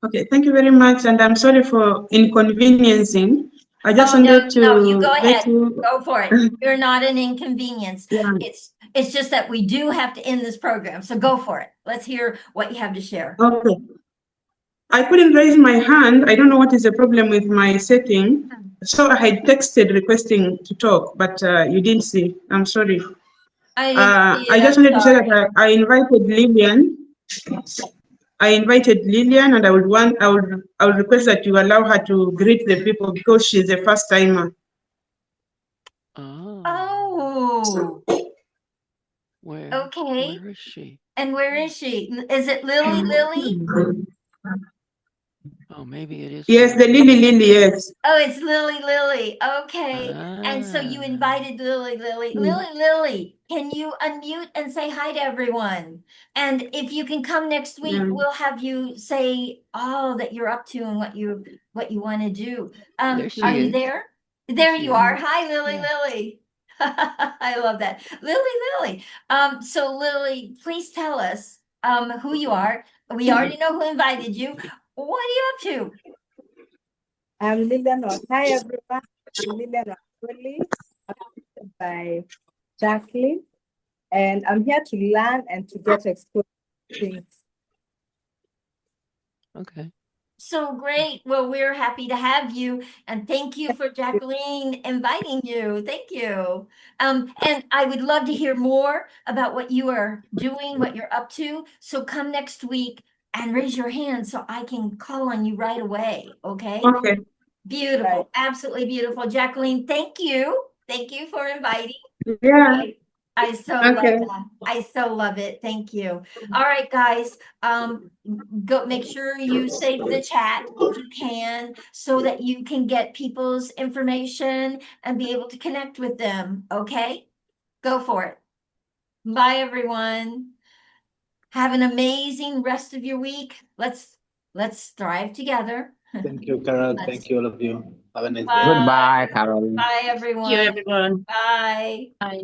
S18: Okay, thank you very much, and I'm sorry for inconveniencing. I just wanted to.
S1: No, you go ahead. Go for it. You're not an inconvenience.
S18: Yeah.
S1: It's just that we do have to end this program. So go for it. Let's hear what you have to share.
S18: Okay. I couldn't raise my hand. I don't know what is the problem with my setting. So I had texted requesting to talk, but you didn't see. I'm sorry. I just wanted to say that I invited Lillian. And I would request that you allow her to greet the people because she's a first timer.
S1: Oh. Okay.
S12: Where is she?
S1: And where is she? Is it Lily?
S12: Oh, maybe it is.
S18: Yes, the Lily, yes.
S1: Oh, it's Lily. Okay. And so you invited Lily. Lily, can you unmute and say hi to everyone? And if you can come next week, we'll have you say all that you're up to and what you want to do. Are you there? There you are. Hi, Lily. I love that. Lily. So Lily, please tell us who you are. We already know who invited you. What are you up to?
S19: I'm Lilian. Hi, everyone. I'm Lilian by Jacqueline, and I'm here to learn and to get exposed to things.
S12: Okay.
S1: So great. Well, we're happy to have you. And thank you for Jacqueline inviting you. Thank you. And I would love to hear more about what you are doing, what you're up to. So come next week and raise your hand so I can call on you right away. Okay?
S18: Okay.
S1: Beautiful. Absolutely beautiful. Jacqueline, thank you. Thank you for inviting.
S18: Yeah.
S1: I so love
S18: Okay.
S1: that. I so love it. Thank you. All right, guys. Go make sure you save the chat if you can, so that you can get people's information and be able to connect with them. Okay? Go for it. Bye, everyone. Have an amazing rest of your week. Let's thrive together.
S15: Thank you, Carol.
S1: Let's-
S15: Thank you, all of you. Have a nice day.
S1: Bye.
S17: Goodbye, Carol.
S1: Bye,
S16: Thank you,
S1: everyone.
S16: everyone.
S1: Bye.
S16: Bye.